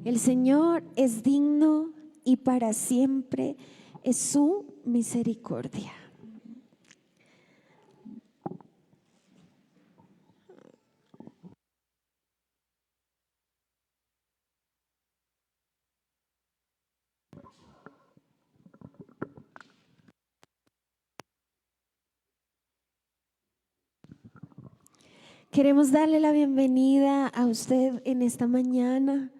El Señor es digno y para siempre es su misericordia. Queremos darle la bienvenida a usted en esta mañana.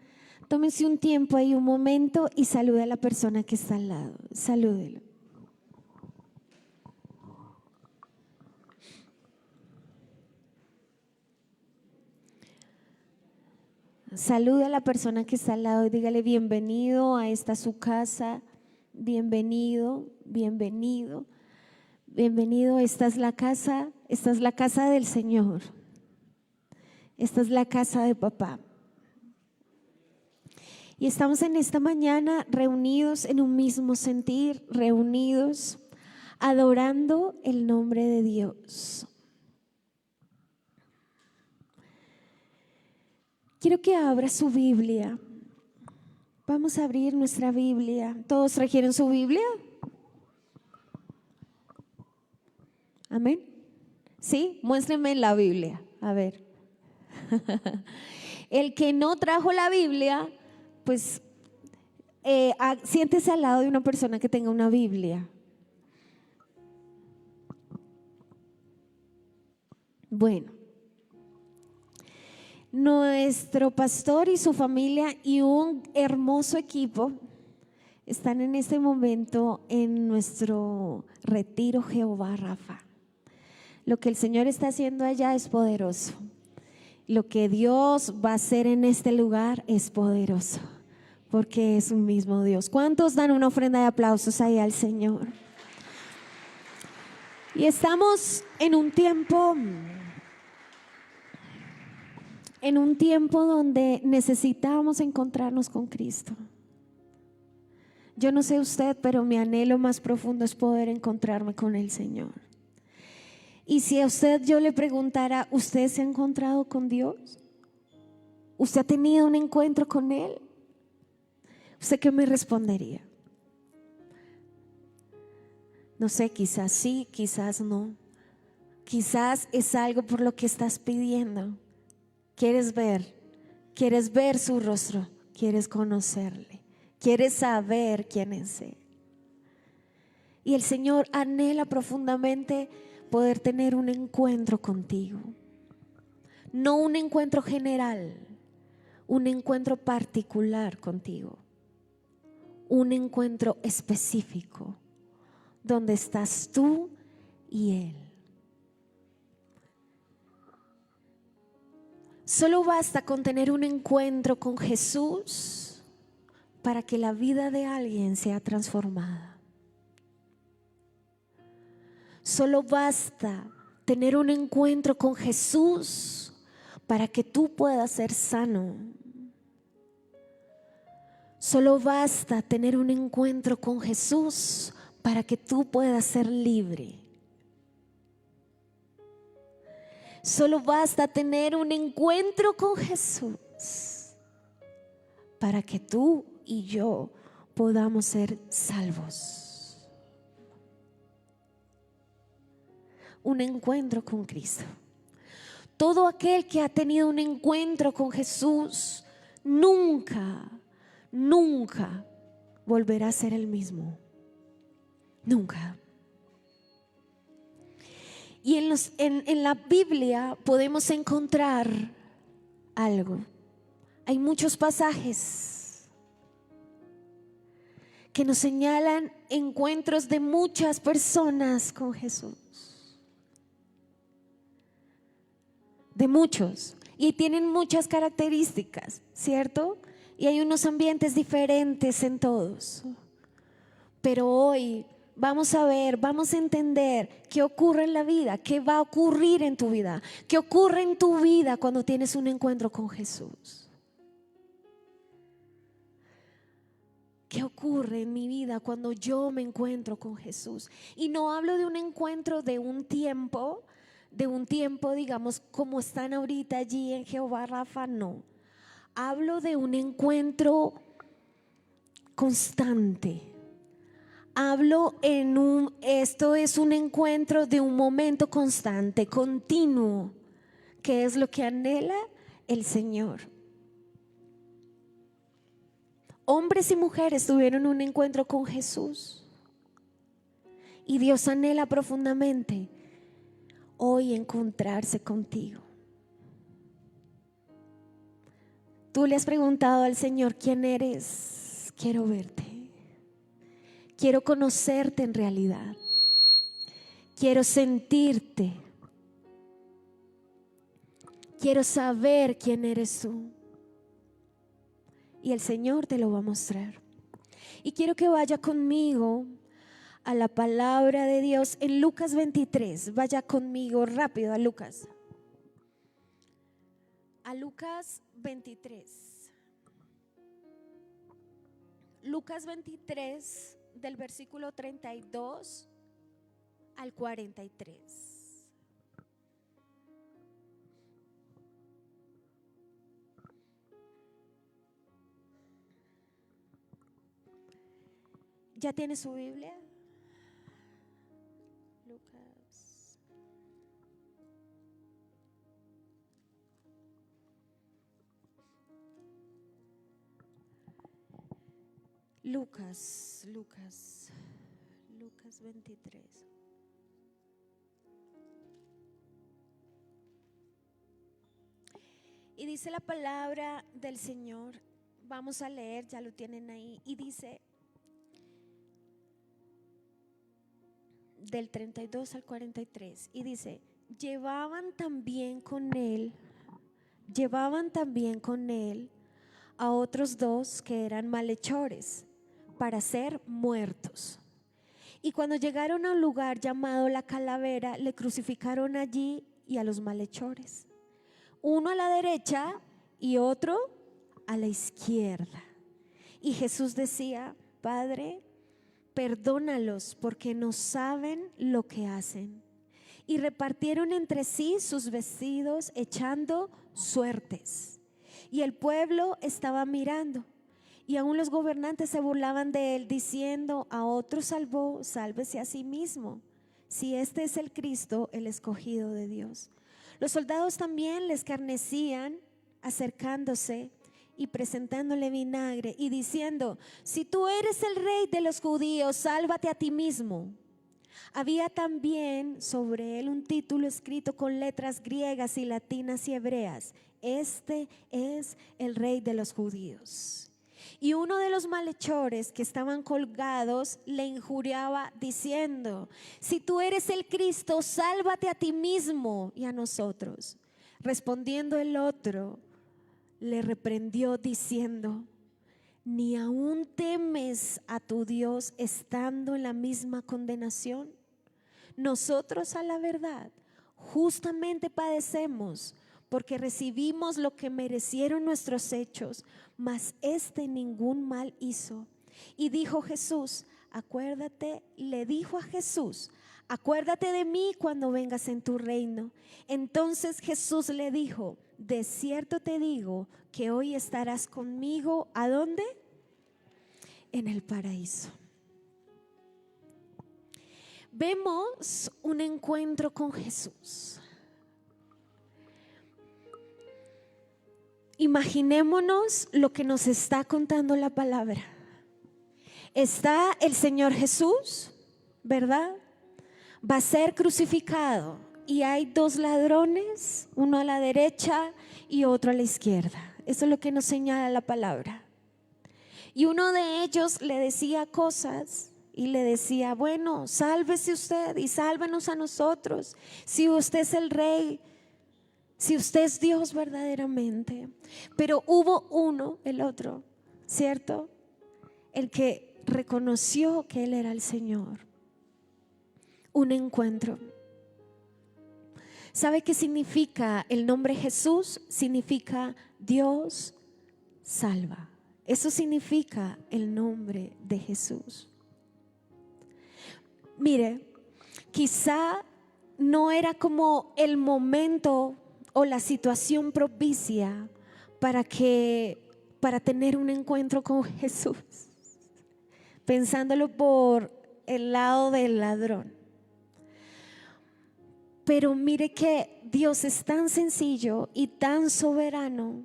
Tómese un tiempo ahí, un momento, y salude a la persona que está al lado. Salúdelo. Salude a la persona que está al lado y dígale: bienvenido a esta su casa, bienvenido, bienvenido, bienvenido. Esta es la casa del Señor. Esta es la casa de papá. Y estamos en esta mañana reunidos en un mismo sentir, reunidos adorando el nombre de Dios. Quiero que abra su Biblia. Vamos a abrir nuestra Biblia. ¿Todos trajeron su Biblia? Amén. ¿Sí? Muéstrenme la Biblia. A ver. El que no trajo la Biblia, pues siéntese al lado de una persona que tenga una Biblia. Bueno, nuestro pastor y su familia y un hermoso equipo están en este momento en nuestro retiro Jehová Rafa. Lo que el Señor está haciendo allá es poderoso. Lo que Dios va a hacer en este lugar es poderoso, porque es un mismo Dios. ¿Cuántos dan una ofrenda de aplausos ahí al Señor? Y estamos en un tiempo donde necesitamos encontrarnos con Cristo. Yo no sé usted, pero mi anhelo más profundo es poder encontrarme con el Señor. Y si a usted yo le preguntara: ¿usted se ha encontrado con Dios? ¿Usted ha tenido un encuentro con Él? ¿Usted qué me respondería? No sé, quizás sí, quizás no. Quizás es algo por lo que estás pidiendo. Quieres ver su rostro, quieres conocerle, quieres saber quién es Él. Y el Señor anhela profundamente poder tener un encuentro contigo. No un encuentro general, un encuentro particular contigo. Un encuentro específico donde estás tú y Él. Solo basta con tener un encuentro con Jesús para que la vida de alguien sea transformada. Solo basta tener un encuentro con Jesús para que tú puedas ser sano. Solo basta tener un encuentro con Jesús para que tú puedas ser libre. Solo basta tener un encuentro con Jesús para que tú y yo podamos ser salvos. Un encuentro con Cristo. Todo aquel que ha tenido un encuentro con Jesús nunca volverá a ser el mismo. Nunca. Y en la Biblia podemos encontrar algo. Hay muchos pasajes que nos señalan encuentros de muchas personas con Jesús. De muchos. Y tienen muchas características, ¿cierto? Y hay unos ambientes diferentes en todos. Pero hoy vamos a ver, vamos a entender qué ocurre en la vida, qué va a ocurrir en tu vida, qué ocurre en tu vida cuando tienes un encuentro con Jesús. ¿Qué ocurre en mi vida cuando yo me encuentro con Jesús? Y no hablo de un encuentro de un tiempo, digamos como están ahorita allí en Jehová Rafa, no. Hablo de un encuentro constante. Esto es un encuentro de un momento constante, continuo, que es lo que anhela el Señor. Hombres y mujeres tuvieron un encuentro con Jesús y Dios anhela profundamente hoy encontrarse contigo. Tú le has preguntado al Señor: ¿quién eres? Quiero verte. Quiero conocerte en realidad. Quiero sentirte. Quiero saber quién eres tú. Y el Señor te lo va a mostrar. Y quiero que vaya conmigo a la palabra de Dios en Lucas 23. Vaya conmigo rápido a Lucas. A Lucas 23. Lucas 23, del versículo 32 al 43. ¿Ya tiene su Biblia? Lucas 23. Y dice la palabra del Señor, vamos a leer, ya lo tienen ahí, y dice del 32 al 43, y dice: llevaban también con él a otros dos que eran malhechores para ser muertos. Y cuando llegaron a un lugar llamado La Calavera, le crucificaron allí y a los malhechores, uno a la derecha y otro a la izquierda. Y Jesús decía: Padre, perdónalos porque no saben lo que hacen. Y repartieron entre sí sus vestidos echando suertes. Y el pueblo estaba mirando. Y aún los gobernantes se burlaban de él, diciendo: a otro salvó, sálvese a sí mismo, si este es el Cristo, el escogido de Dios. Los soldados también le escarnecían, acercándose y presentándole vinagre y diciendo: si tú eres el rey de los judíos, sálvate a ti mismo. Había también sobre él un título escrito con letras griegas y latinas y hebreas: este es el rey de los judíos. Y uno de los malhechores que estaban colgados le injuriaba diciendo: si tú eres el Cristo, sálvate a ti mismo y a nosotros. Respondiendo el otro, le reprendió diciendo: ¿ni aún temes a tu Dios estando en la misma condenación? Nosotros, a la verdad, justamente padecemos, porque recibimos lo que merecieron nuestros hechos, mas este ningún mal hizo. Y dijo Jesús, le dijo a Jesús: acuérdate de mí cuando vengas en tu reino. Entonces Jesús le dijo: de cierto te digo que hoy estarás conmigo, ¿a dónde? En el paraíso. Vemos un encuentro con Jesús. Imaginémonos lo que nos está contando la palabra. Está el Señor Jesús, ¿verdad? Va a ser crucificado y hay dos ladrones, uno a la derecha y otro a la izquierda. Eso es lo que nos señala la palabra. Y uno de ellos le decía cosas y le decía: bueno, sálvese usted y sálvenos a nosotros, si usted es el rey, si usted es Dios verdaderamente. Pero hubo uno, el otro, ¿cierto? El que reconoció que Él era el Señor. Un encuentro. ¿Sabe qué significa el nombre Jesús? Significa Dios salva. Eso significa el nombre de Jesús. Mire, quizá no era como el momento o la situación propicia para tener un encuentro con Jesús, pensándolo por el lado del ladrón. Pero mire que Dios es tan sencillo y tan soberano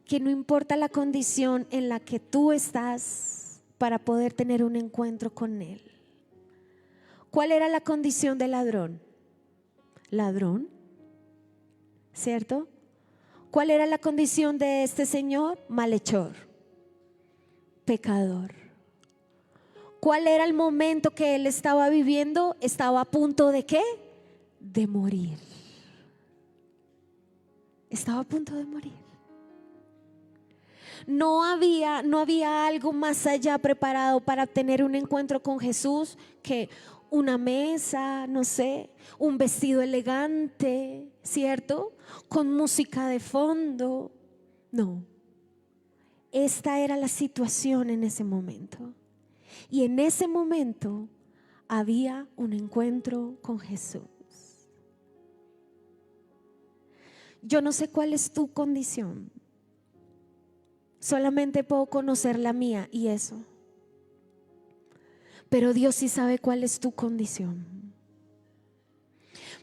que no importa la condición en la que tú estás para poder tener un encuentro con Él. ¿Cuál era la condición del ladrón? Ladrón, ¿cierto? ¿Cuál era la condición de este señor? Malhechor, pecador. ¿Cuál era el momento que él estaba viviendo? Estaba a punto de ¿qué? De morir. Estaba a punto de morir. No había algo más allá preparado para tener un encuentro con Jesús que una mesa, no sé, un vestido elegante, ¿cierto? Con música de fondo. No. Esta era la situación en ese momento. Y en ese momento había un encuentro con Jesús. Yo no sé cuál es tu condición. Solamente puedo conocer la mía y eso. Pero Dios sí sabe cuál es tu condición.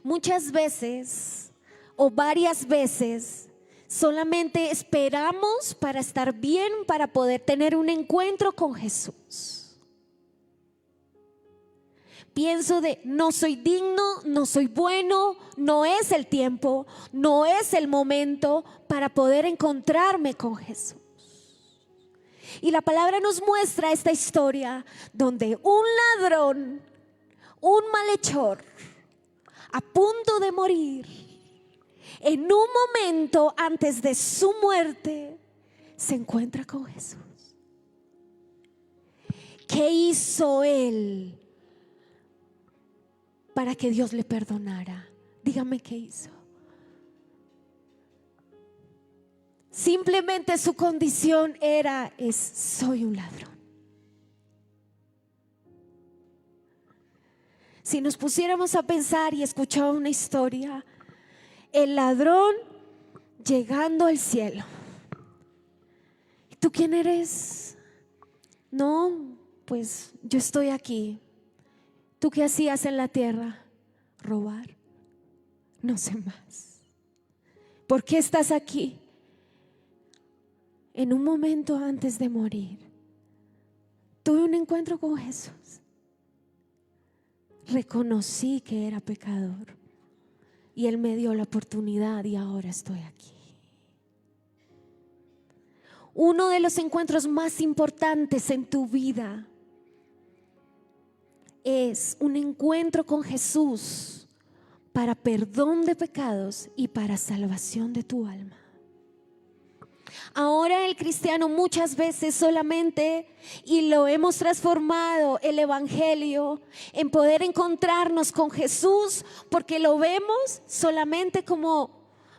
Muchas veces o varias veces solamente esperamos para estar bien, para poder tener un encuentro con Jesús. Pienso de no soy digno, no soy bueno, no es el tiempo, no es el momento para poder encontrarme con Jesús. Y la palabra nos muestra esta historia donde un ladrón, un malhechor, a punto de morir, en un momento antes de su muerte, se encuentra con Jesús. ¿Qué hizo él para que Dios le perdonara? Dígame qué hizo. Simplemente su condición soy un ladrón. Si nos pusiéramos a pensar y escuchar una historia, el ladrón llegando al cielo. ¿Y tú quién eres? No, pues yo estoy aquí. ¿Tú qué hacías en la tierra? Robar. No sé más. ¿Por qué estás aquí? En un momento antes de morir, tuve un encuentro con Jesús. Reconocí que era pecador y Él me dio la oportunidad y ahora estoy aquí. Uno de los encuentros más importantes en tu vida es un encuentro con Jesús para perdón de pecados y para salvación de tu alma. Ahora el cristiano muchas veces solamente, y lo hemos transformado el evangelio en poder encontrarnos con Jesús, porque lo vemos solamente como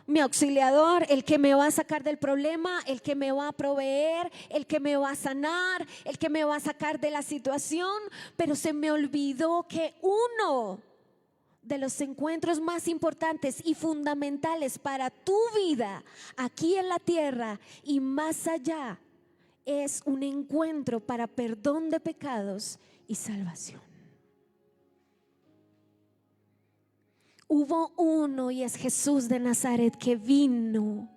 mi auxiliador, el que me va a sacar del problema, el que me va a proveer, el que me va a sanar, el que me va a sacar de la situación. Pero se me olvidó que uno de los encuentros más importantes y fundamentales para tu vida aquí en la tierra y más allá es un encuentro para perdón de pecados y salvación. Hubo uno y es Jesús de Nazaret que vino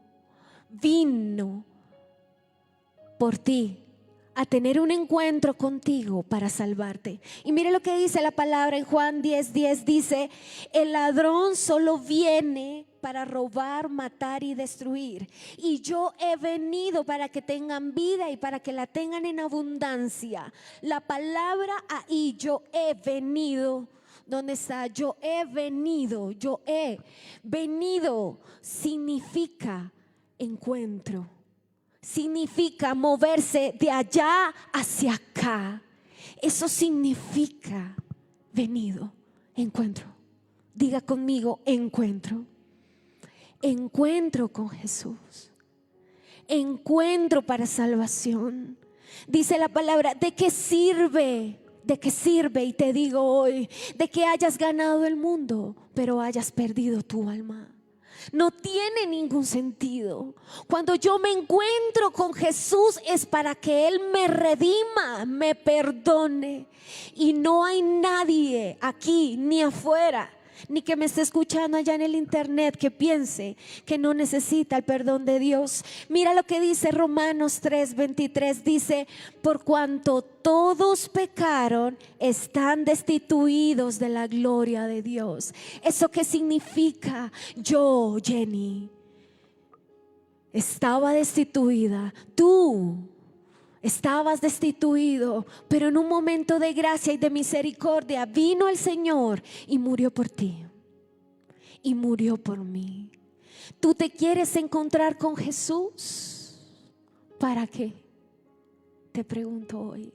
por ti a tener un encuentro contigo para salvarte. Y mire lo que dice la palabra en Juan 10:10, dice: el ladrón solo viene para robar, matar y destruir, y yo he venido para que tengan vida y para que la tengan en abundancia. La palabra ahí, yo he venido, ¿dónde está? Yo he venido significa encuentro. Significa moverse de allá hacia acá. Eso significa venido, encuentro. Diga conmigo, encuentro. Encuentro con Jesús. Encuentro para salvación. Dice la palabra, ¿de qué sirve? ¿De qué sirve? Y te digo hoy, de que hayas ganado el mundo, pero hayas perdido tu alma. No tiene ningún sentido. Cuando yo me encuentro con Jesús es para que Él me redima, me perdone. Y no hay nadie aquí ni afuera, ni que me esté escuchando allá en el internet, que piense que no necesita el perdón de Dios. Mira lo que dice Romanos 3:23, dice: por cuanto todos pecaron, están destituidos de la gloria de Dios. ¿Eso qué significa? Yo, Jenny, estaba destituida. Tú estabas destituido, pero en un momento de gracia y de misericordia vino el Señor y murió por ti y murió por mí. ¿Tú te quieres encontrar con Jesús? ¿Para qué? Te pregunto hoy.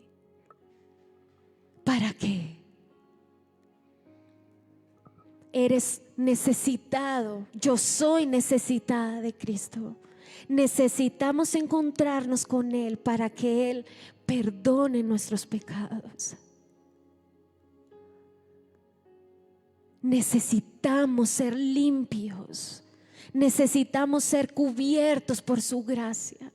¿Para qué? Eres necesitado. Yo soy necesitada de Cristo. Necesitamos encontrarnos con Él para que Él perdone nuestros pecados. Necesitamos ser limpios. Necesitamos ser cubiertos por su gracia.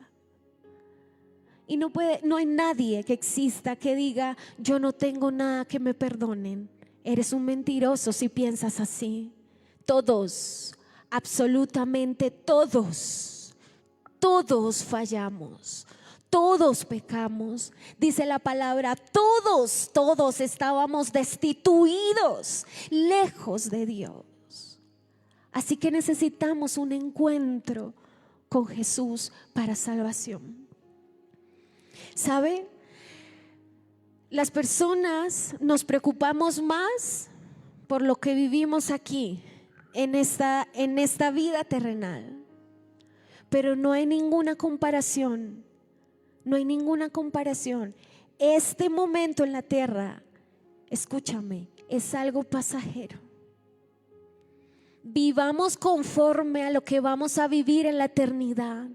Y no hay nadie que exista que diga: yo no tengo nada que me perdonen. Eres un mentiroso si piensas así. Todos, absolutamente todos fallamos, todos pecamos. Dice la palabra, todos estábamos destituidos, lejos de Dios. Así que necesitamos un encuentro con Jesús para salvación. ¿Sabe? Las personas nos preocupamos más por lo que vivimos aquí, en esta vida terrenal. Pero no hay ninguna comparación, no hay ninguna comparación. Este momento en la tierra, escúchame, es algo pasajero. Vivamos conforme a lo que vamos a vivir en la eternidad,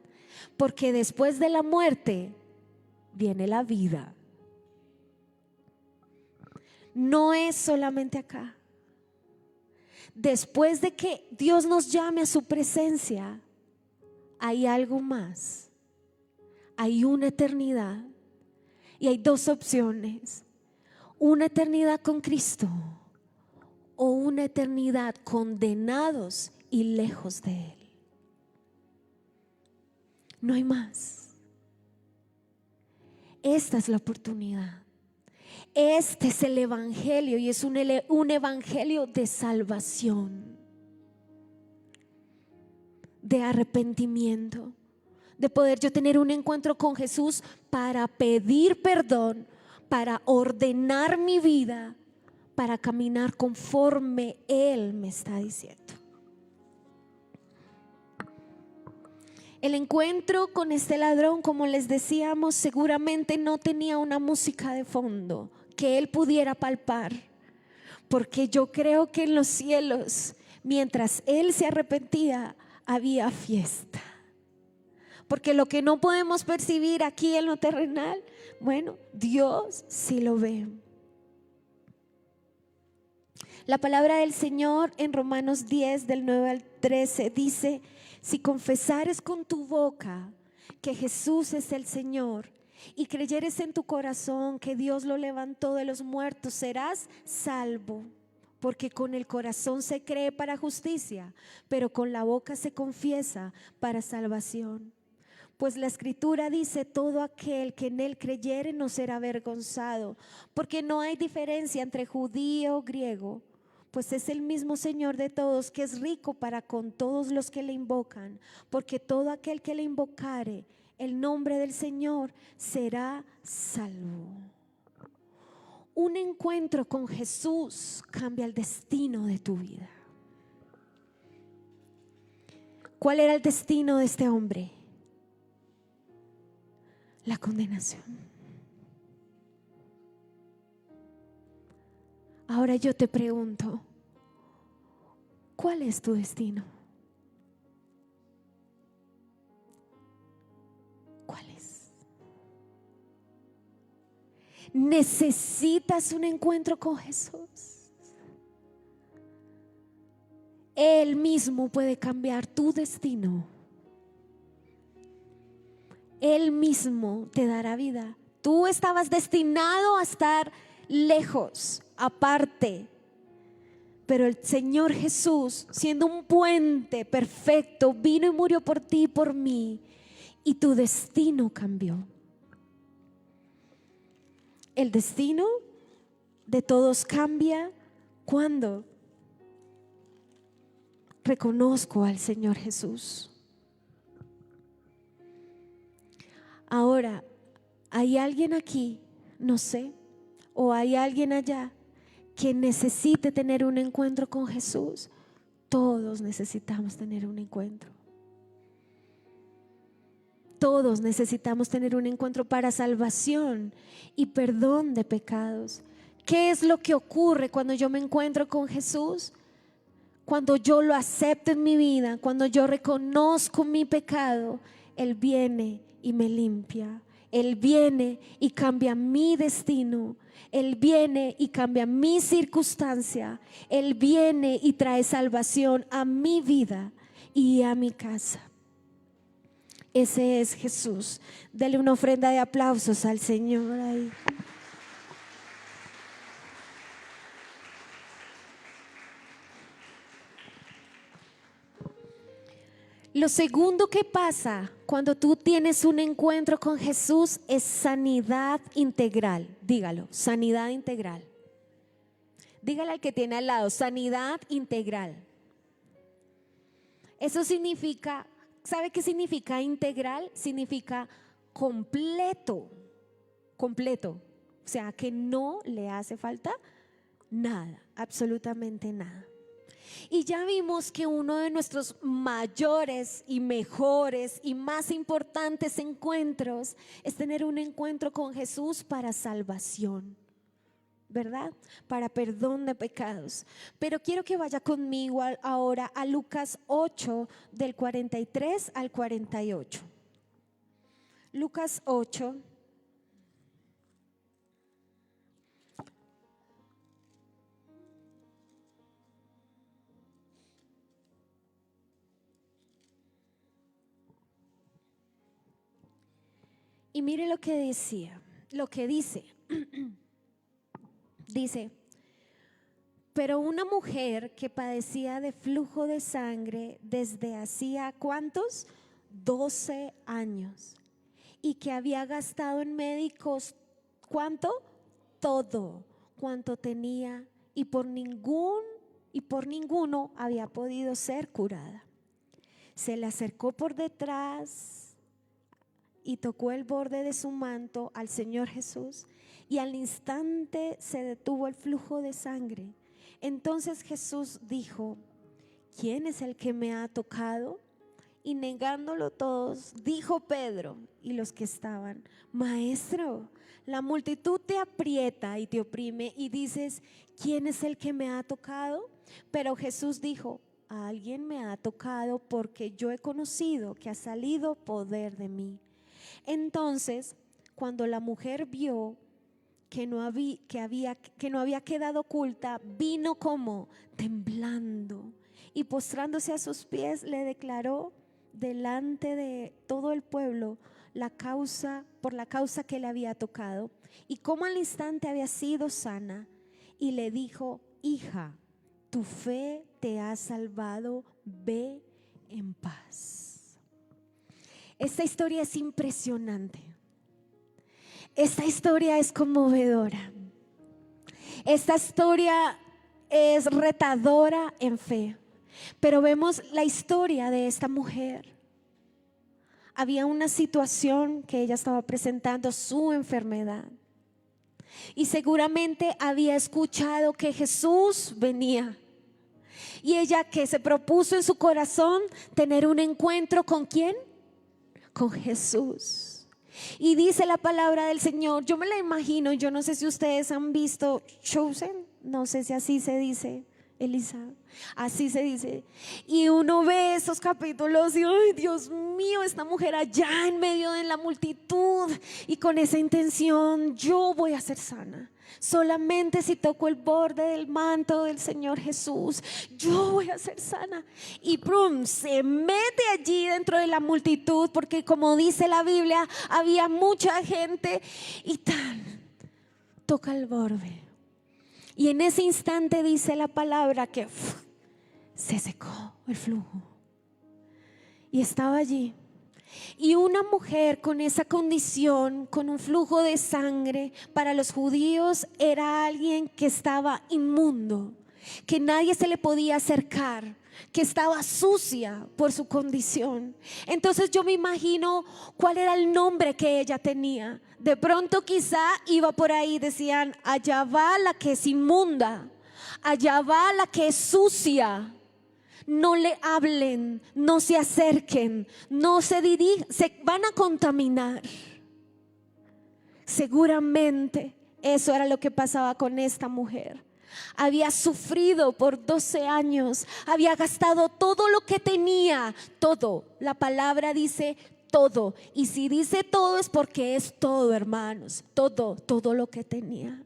porque después de la muerte viene la vida. No es solamente acá. Después de que Dios nos llame a su presencia, hay algo más. Hay una eternidad. Y hay dos opciones: una eternidad con Cristo o una eternidad condenados y lejos de Él. No hay más. Esta es la oportunidad. Este es el evangelio, y es un evangelio de salvación, de arrepentimiento, de poder yo tener un encuentro con Jesús para pedir perdón, para ordenar mi vida, para caminar conforme Él me está diciendo. El encuentro con este ladrón, como les decíamos, seguramente no tenía una música de fondo que él pudiera palpar, porque yo creo que en los cielos, mientras él se arrepentía, había fiesta. Porque lo que no podemos percibir aquí en lo terrenal, bueno, Dios sí lo ve. La palabra del Señor en Romanos 10, del 9 al 13 dice: si confesares con tu boca que Jesús es el Señor y creyeres en tu corazón que Dios lo levantó de los muertos, serás salvo. Porque con el corazón se cree para justicia, pero con la boca se confiesa para salvación. Pues la Escritura dice: todo aquel que en Él creyere no será avergonzado, porque no hay diferencia entre judío o griego, pues es el mismo Señor de todos, que es rico para con todos los que le invocan, porque todo aquel que le invocare el nombre del Señor será salvo. Un encuentro con Jesús cambia el destino de tu vida. ¿Cuál era el destino de este hombre? La condenación. Ahora yo te pregunto, ¿cuál es tu destino? ¿Cuál es? ¿Necesitas un encuentro con Jesús? Él mismo puede cambiar tu destino. Él mismo te dará vida. Tú estabas destinado a estar lejos, aparte. Pero el Señor Jesús, siendo un puente perfecto, vino y murió por ti y por mí. Y tu destino cambió. El destino de todos cambia cuando reconozco al Señor Jesús. Ahora, ¿hay alguien aquí? No sé. ¿O hay alguien allá que necesite tener un encuentro con Jesús? Todos necesitamos tener un encuentro. Todos necesitamos tener un encuentro para salvación y perdón de pecados. ¿Qué es lo que ocurre cuando yo me encuentro con Jesús? Cuando yo lo acepto en mi vida, cuando yo reconozco mi pecado, Él viene y me limpia. Él viene y cambia mi destino. Él viene y cambia mi circunstancia. Él viene y trae salvación a mi vida y a mi casa. Ese es Jesús. Dele una ofrenda de aplausos al Señor ahí. Lo segundo que pasa cuando tú tienes un encuentro con Jesús es sanidad integral. Dígalo, sanidad integral. Dígale al que tiene al lado, sanidad integral. Eso significa, ¿sabe qué significa integral? Significa completo, completo. O sea, que no le hace falta nada, absolutamente nada. Y ya vimos que uno de nuestros mayores y mejores y más importantes encuentros es tener un encuentro con Jesús para salvación, ¿verdad? Para perdón de pecados. Pero quiero que vaya conmigo ahora a Lucas 8 del 43 al 48. Lucas 8. Y mire lo que decía, lo que dice. Dice, pero una mujer que padecía de flujo de sangre desde hacía ¿cuántos? 12 años. Y que había gastado en médicos ¿cuánto? Todo cuanto tenía y por ninguno había podido ser curada. Se le acercó por detrás y tocó el borde de su manto al Señor Jesús, y al instante se detuvo el flujo de sangre. Entonces Jesús dijo, ¿quién es el que me ha tocado? Y negándolo todos, dijo Pedro y los que estaban, Maestro, la multitud te aprieta y te oprime y dices, ¿quién es el que me ha tocado? Pero Jesús dijo, alguien me ha tocado porque yo he conocido que ha salido poder de mí. Entonces, cuando la mujer vio que no había quedado oculta, vino como temblando y postrándose a sus pies le declaró delante de todo el pueblo por la causa que le había tocado y cómo al instante había sido sana, y le dijo, hija, tu fe te ha salvado, ve en paz. Esta historia es impresionante. Esta historia es conmovedora. Esta historia es retadora en fe. Pero vemos la historia de esta mujer. Había una situación que ella estaba presentando, su enfermedad. Y seguramente había escuchado que Jesús venía. Y ella que se propuso en su corazón tener un encuentro ¿con quién? Con Jesús. Y dice la palabra del Señor, yo me la imagino, yo no sé si ustedes han visto Chosen, no sé si así se dice, Elisa, así se dice, y uno ve esos capítulos y ay, Dios mío, esta mujer allá en medio de la multitud y con esa intención, yo voy a ser sana, Solamente si toco el borde del manto del Señor Jesús, yo voy a ser sana. Y ¡prum! Se mete allí dentro de la multitud, porque como dice la Biblia, había mucha gente y toca el borde. Y en ese instante dice la palabra que se secó el flujo. Y estaba allí. Y una mujer con esa condición, con un flujo de sangre, para los judíos era alguien que estaba inmundo, que nadie se le podía acercar, que estaba sucia por su condición. Entonces yo me imagino cuál era el nombre que ella tenía. De pronto quizá iba por ahí, decían: allá va la que es inmunda, allá va la que es sucia. No le hablen, no se acerquen, no se dirijan, se van a contaminar. Seguramente eso era lo que pasaba con esta mujer. Había sufrido por 12 años, había gastado todo lo que tenía, todo. La palabra dice todo, y si dice todo es porque es todo, hermanos, todo lo que tenía.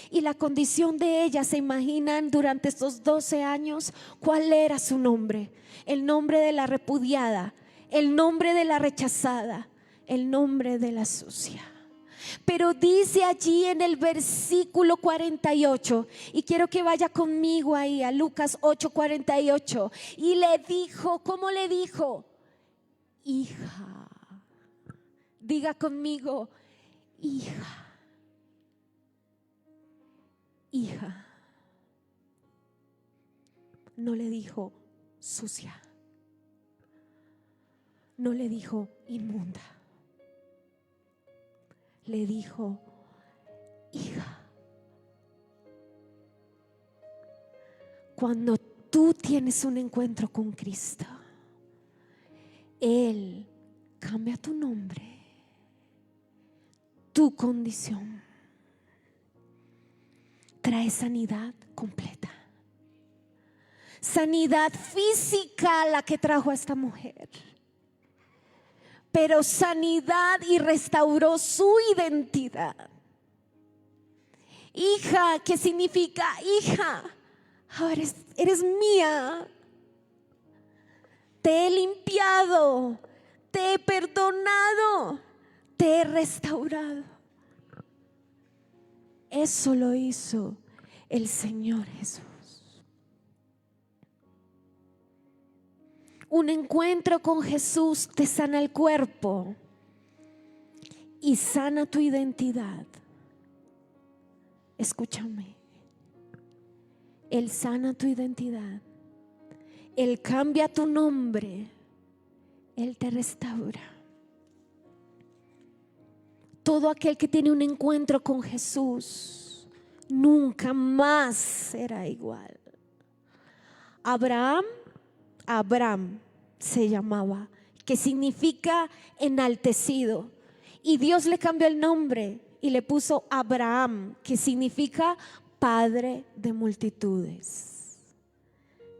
Y la condición de ella, ¿se imaginan durante estos 12 años cuál era su nombre? El nombre de la repudiada, el nombre de la rechazada, el nombre de la sucia. Pero dice allí en el versículo 48, y quiero que vaya conmigo ahí a Lucas 8:48, y le dijo, ¿cómo le dijo? Hija. Diga conmigo, hija. Hija. No le dijo sucia, no le dijo inmunda, le dijo hija. Cuando tú tienes un encuentro con Cristo, Él cambia tu nombre, tu condición, trae sanidad completa. Sanidad física la que trajo a esta mujer, pero sanidad y restauró su identidad. Hija, ¿qué significa hija? Ahora eres mía. Te he limpiado, te he perdonado, te he restaurado. Eso lo hizo el Señor Jesús. Un encuentro con Jesús te sana el cuerpo y sana tu identidad. Escúchame. Él sana tu identidad. Él cambia tu nombre. Él te restaura. Todo aquel que tiene un encuentro con Jesús nunca más será igual. Abraham se llamaba, que significa enaltecido, y Dios le cambió el nombre y le puso Abraham, que significa padre de multitudes.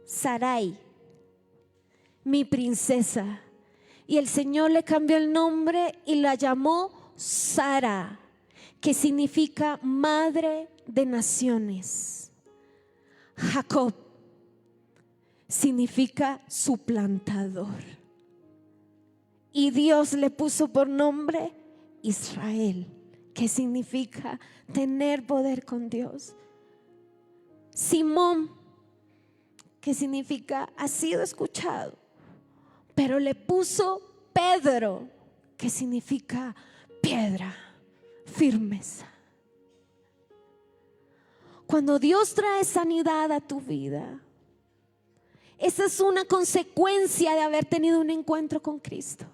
Sarai, mi princesa, y el Señor le cambió el nombre y la llamó Sara, que significa madre de naciones. Jacob significa suplantador, y Dios le puso por nombre Israel, que significa tener poder con Dios. Simón, que significa ha sido escuchado, pero le puso Pedro, que significa piedra, firmeza. Cuando Dios trae sanidad a tu vida, esa es una consecuencia de haber tenido un encuentro con Cristo.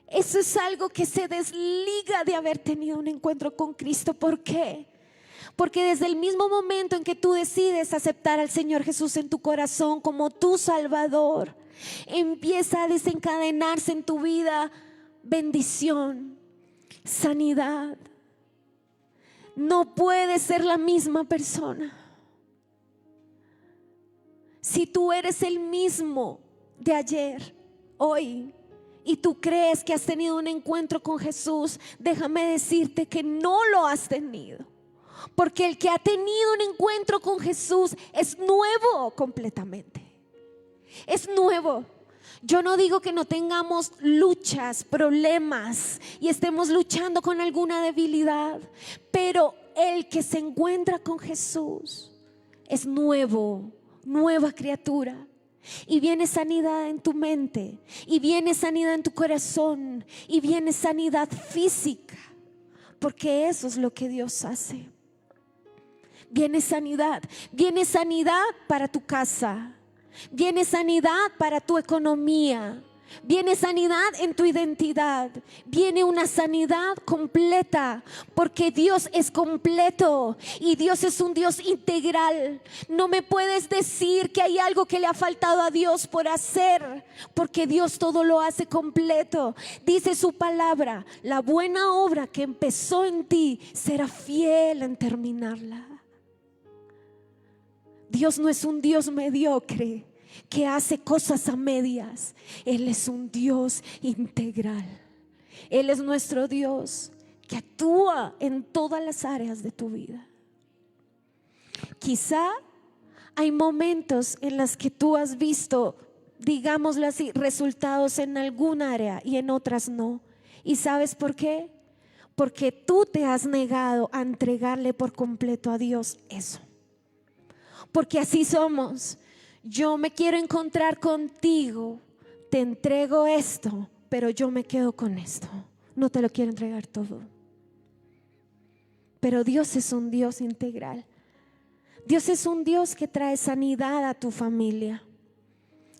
Eso es algo que se desliga de haber tenido un encuentro con Cristo. ¿Por qué? Porque desde el mismo momento en que tú decides aceptar al Señor Jesús en tu corazón como tu Salvador, empieza a desencadenarse en tu vida bendición, sanidad. No puedes ser la misma persona. Si tú eres el mismo de ayer, hoy y tú crees que has tenido un encuentro con Jesús, déjame decirte que no lo has tenido. Porque el que ha tenido un encuentro con Jesús es nuevo completamente. Es nuevo. Yo no digo que no tengamos luchas, problemas y estemos luchando con alguna debilidad, pero el que se encuentra con Jesús es nuevo, nueva criatura. Y viene sanidad en tu mente, y viene sanidad en tu corazón, y viene sanidad física, porque eso es lo que Dios hace. Viene sanidad para tu casa, viene sanidad para tu economía, viene sanidad en tu identidad, viene una sanidad completa, porque Dios es completo y Dios es un Dios integral. No me puedes decir que hay algo que le ha faltado a Dios por hacer, porque Dios todo lo hace completo. Dice su palabra: la buena obra que empezó en ti será fiel en terminarla. Dios no es un Dios mediocre que hace cosas a medias. Él es un Dios integral. Él es nuestro Dios que actúa en todas las áreas de tu vida. Quizá hay momentos en los que tú has visto, digámoslo así, resultados en algún área y en otras no. ¿Y sabes por qué? Porque tú te has negado a entregarle por completo a Dios eso. Porque así somos. Yo me quiero encontrar contigo, te entrego esto, pero yo me quedo con esto. No te lo quiero entregar todo. Pero Dios es un Dios integral. Dios es un Dios que trae sanidad a tu familia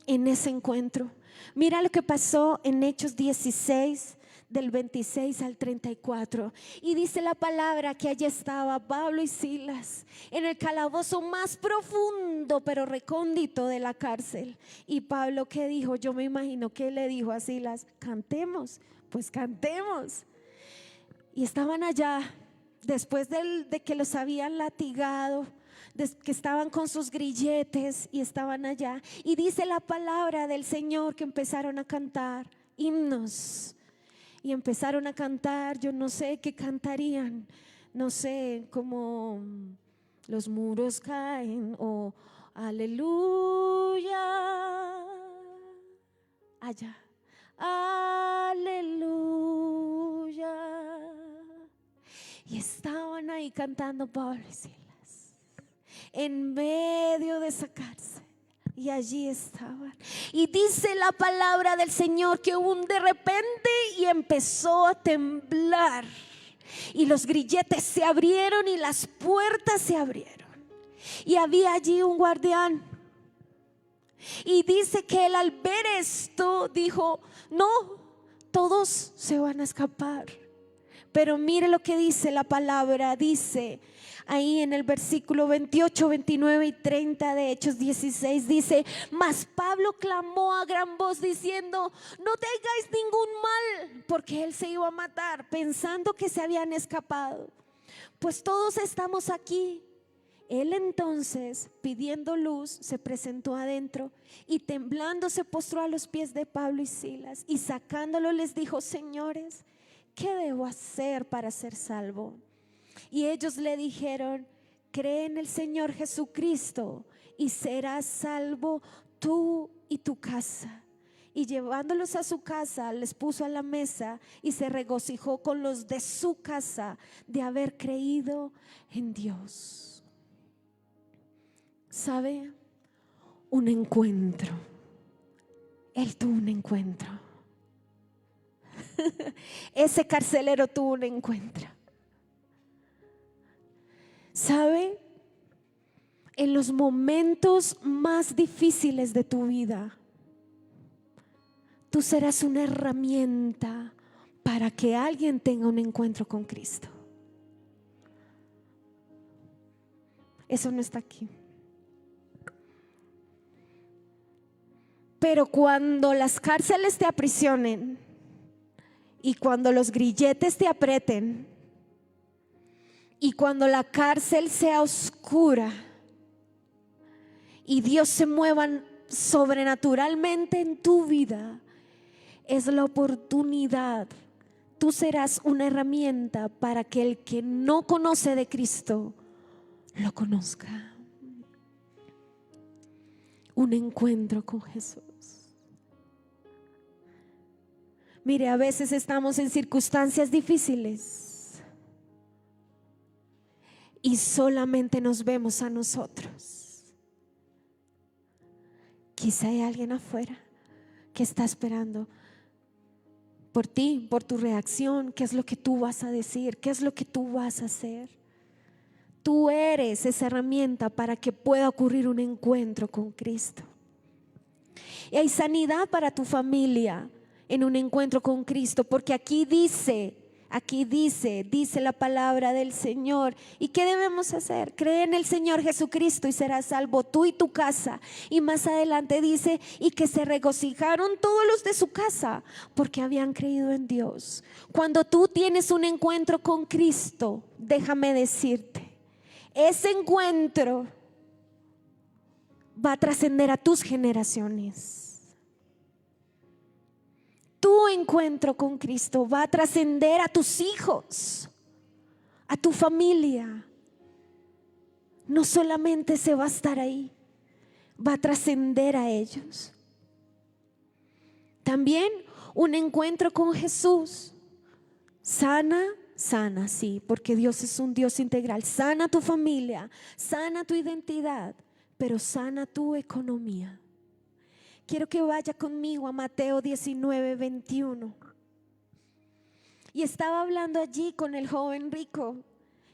en ese encuentro. Mira lo que pasó en Hechos 16, del 26 al 34. Y dice la palabra que allí estaba Pablo y Silas en el calabozo más profundo pero recóndito de la cárcel. Y Pablo, ¿qué dijo? Yo me imagino que le dijo a Silas: cantemos. Pues cantemos. Y estaban allá después de que los habían latigado, que estaban con sus grilletes y estaban allá. Y dice la palabra del Señor que empezaron a cantar himnos. Y empezaron a cantar, yo no sé qué cantarían, no sé, como los muros caen o aleluya, allá, aleluya. Y estaban ahí cantando Pablo y Silas en medio de esa cárcel. Y allí estaban. Y dice la palabra del Señor que hubo un de repente y empezó a temblar. Y los grilletes se abrieron y las puertas se abrieron. Y había allí un guardián. Y dice que él, al ver esto, dijo: no, todos se van a escapar. Pero mire lo que dice la palabra. Dice ahí en el versículo 28, 29 y 30 de Hechos 16, dice: mas Pablo clamó a gran voz diciendo: no tengáis ningún mal, porque él se iba a matar, pensando que se habían escapado, pues todos estamos aquí. Él entonces, pidiendo luz, se presentó adentro y temblando se postró a los pies de Pablo y Silas, y sacándolo les dijo: señores, ¿qué debo hacer para ser salvo? Y ellos le dijeron: cree en el Señor Jesucristo y serás salvo tú y tu casa. Y llevándolos a su casa, les puso a la mesa y se regocijó con los de su casa de haber creído en Dios. ¿Sabe? Un encuentro. Él tuvo un encuentro. Ese carcelero tuvo un encuentro. ¿Sabe? En los momentos más difíciles de tu vida, tú serás una herramienta para que alguien tenga un encuentro con Cristo. Eso no está aquí. Pero cuando las cárceles te aprisionen y cuando los grilletes te aprieten y cuando la cárcel sea oscura y Dios se mueva sobrenaturalmente en tu vida, es la oportunidad. Tú serás una herramienta para que el que no conoce de Cristo lo conozca. Un encuentro con Jesús. Mire, a veces estamos en circunstancias difíciles y solamente nos vemos a nosotros. Quizá hay alguien afuera que está esperando por ti, por tu reacción. ¿Qué es lo que tú vas a decir? ¿Qué es lo que tú vas a hacer? Tú eres esa herramienta para que pueda ocurrir un encuentro con Cristo. Y hay sanidad para tu familia en un encuentro con Cristo, porque aquí dice la palabra del Señor. ¿Y qué debemos hacer? Cree en el Señor Jesucristo y serás salvo tú y tu casa. Y más adelante dice, y que se regocijaron todos los de su casa, porque habían creído en Dios. Cuando tú tienes un encuentro con Cristo, déjame decirte, ese encuentro va a trascender a tus generaciones. Tu encuentro con Cristo va a trascender a tus hijos, a tu familia. No solamente se va a estar ahí, va a trascender a ellos. También un encuentro con Jesús sana, sí, porque Dios es un Dios integral. Sana tu familia, sana tu identidad, pero sana tu economía. Quiero que vaya conmigo a Mateo 19:21. Y estaba hablando allí con el joven rico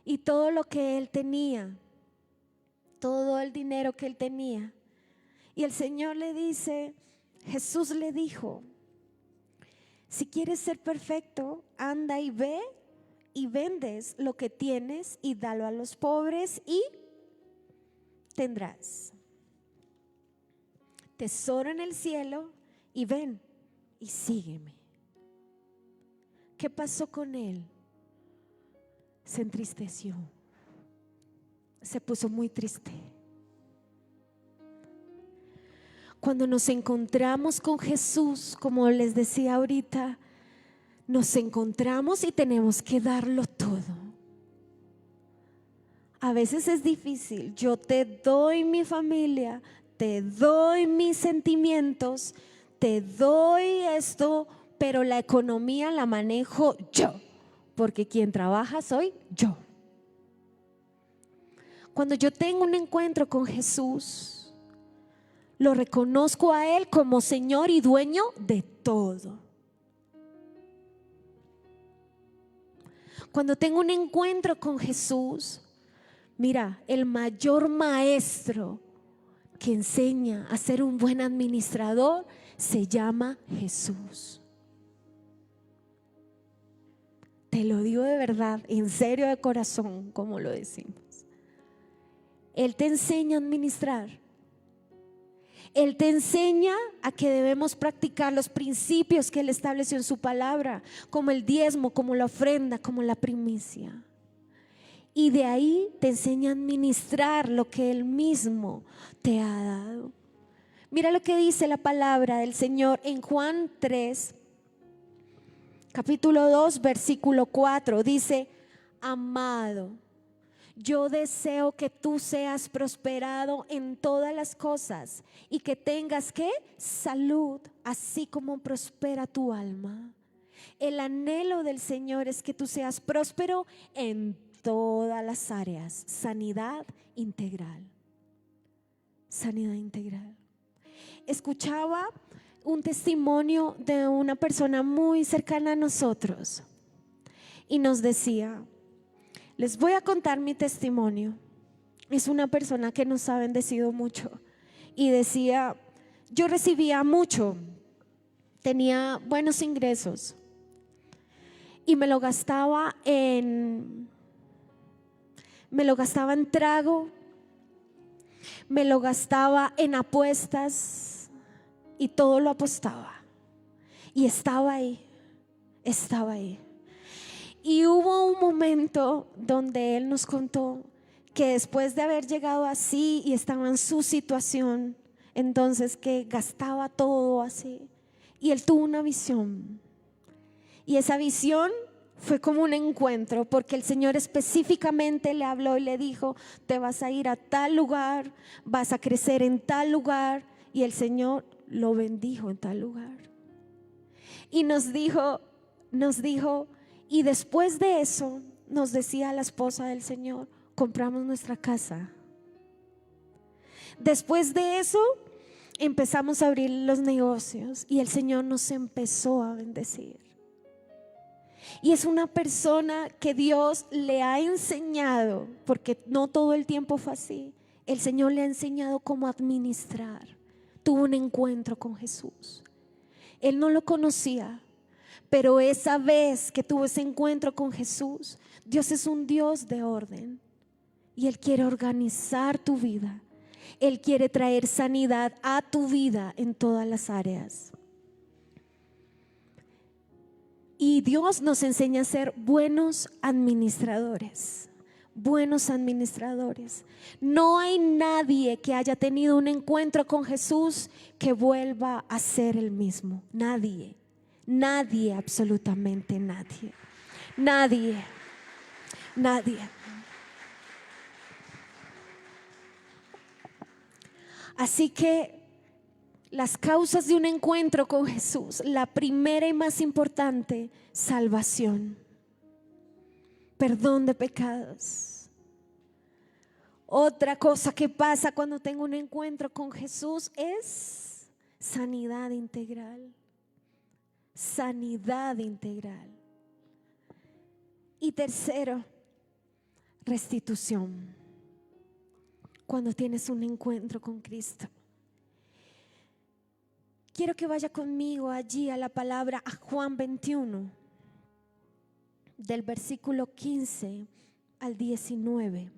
y todo lo que él tenía, todo el dinero que él tenía. Y el Señor le dice, Jesús le dijo, si quieres ser perfecto, anda y ve y vendes lo que tienes y dalo a los pobres y tendrás tesoro en el cielo, y ven y sígueme. ¿Qué pasó con él? Se entristeció, se puso muy triste. Cuando nos encontramos con Jesús, como les decía ahorita, nos encontramos y tenemos que darlo todo. A veces es difícil. Yo te doy mi familia, te doy mis sentimientos, te doy esto, pero la economía la manejo yo, porque quien trabaja soy yo. Cuando yo tengo un encuentro con Jesús, lo reconozco a Él como Señor y dueño de todo. Cuando tengo un encuentro con Jesús, mira, el mayor maestro que enseña a ser un buen administrador se llama Jesús. Te lo digo de verdad, en serio, de corazón, como lo decimos. Él te enseña a administrar. Él te enseña a que debemos practicar los principios que Él estableció en su palabra, como el diezmo, como la ofrenda, como la primicia. Y de ahí te enseña a administrar lo que Él mismo te ha dado. Mira lo que dice la palabra del Señor en Juan 3, capítulo 2, versículo 4. Dice, amado, yo deseo que tú seas prosperado en todas las cosas y que tengas ¿qué? Salud, así como prospera tu alma. El anhelo del Señor es que tú seas próspero en todas las áreas. Sanidad integral. Sanidad integral. Escuchaba un testimonio de una persona muy cercana a nosotros y nos decía, les voy a contar mi testimonio. Es una persona que nos ha bendecido mucho y decía, yo recibía mucho, tenía buenos ingresos y me lo gastaba en trago, me lo gastaba en apuestas y todo lo apostaba. Y estaba ahí. Y hubo un momento donde él nos contó que después de haber llegado así y estaba en su situación, entonces que gastaba todo así, Y él tuvo una visión. Y esa visión fue como un encuentro, porque el Señor específicamente le habló y le dijo: te vas a ir a tal lugar, vas a crecer en tal lugar. Y el Señor lo bendijo en tal lugar. Y nos dijo, y después de eso nos decía la esposa del Señor: compramos nuestra casa. Después de eso empezamos a abrir los negocios y el Señor nos empezó a bendecir. Y es una persona que Dios le ha enseñado, porque no todo el tiempo fue así. El Señor le ha enseñado cómo administrar. Tuvo un encuentro con Jesús. Él no lo conocía, pero esa vez que tuvo ese encuentro con Jesús, Dios es un Dios de orden y Él quiere organizar tu vida. Él quiere traer sanidad a tu vida en todas las áreas. Y Dios nos enseña a ser buenos administradores. Buenos administradores. No hay nadie que haya tenido un encuentro con Jesús que vuelva a ser el mismo. Nadie. Nadie, absolutamente nadie. Nadie. Nadie. Así que las causas de un encuentro con Jesús, la primera y más importante: salvación, perdón de pecados. Otra cosa que pasa cuando tengo un encuentro con Jesús es sanidad integral. Sanidad integral. Y tercero, restitución. Cuando tienes un encuentro con Cristo. Quiero que vaya conmigo allí a la palabra, a Juan 21, del versículo 15 al 19.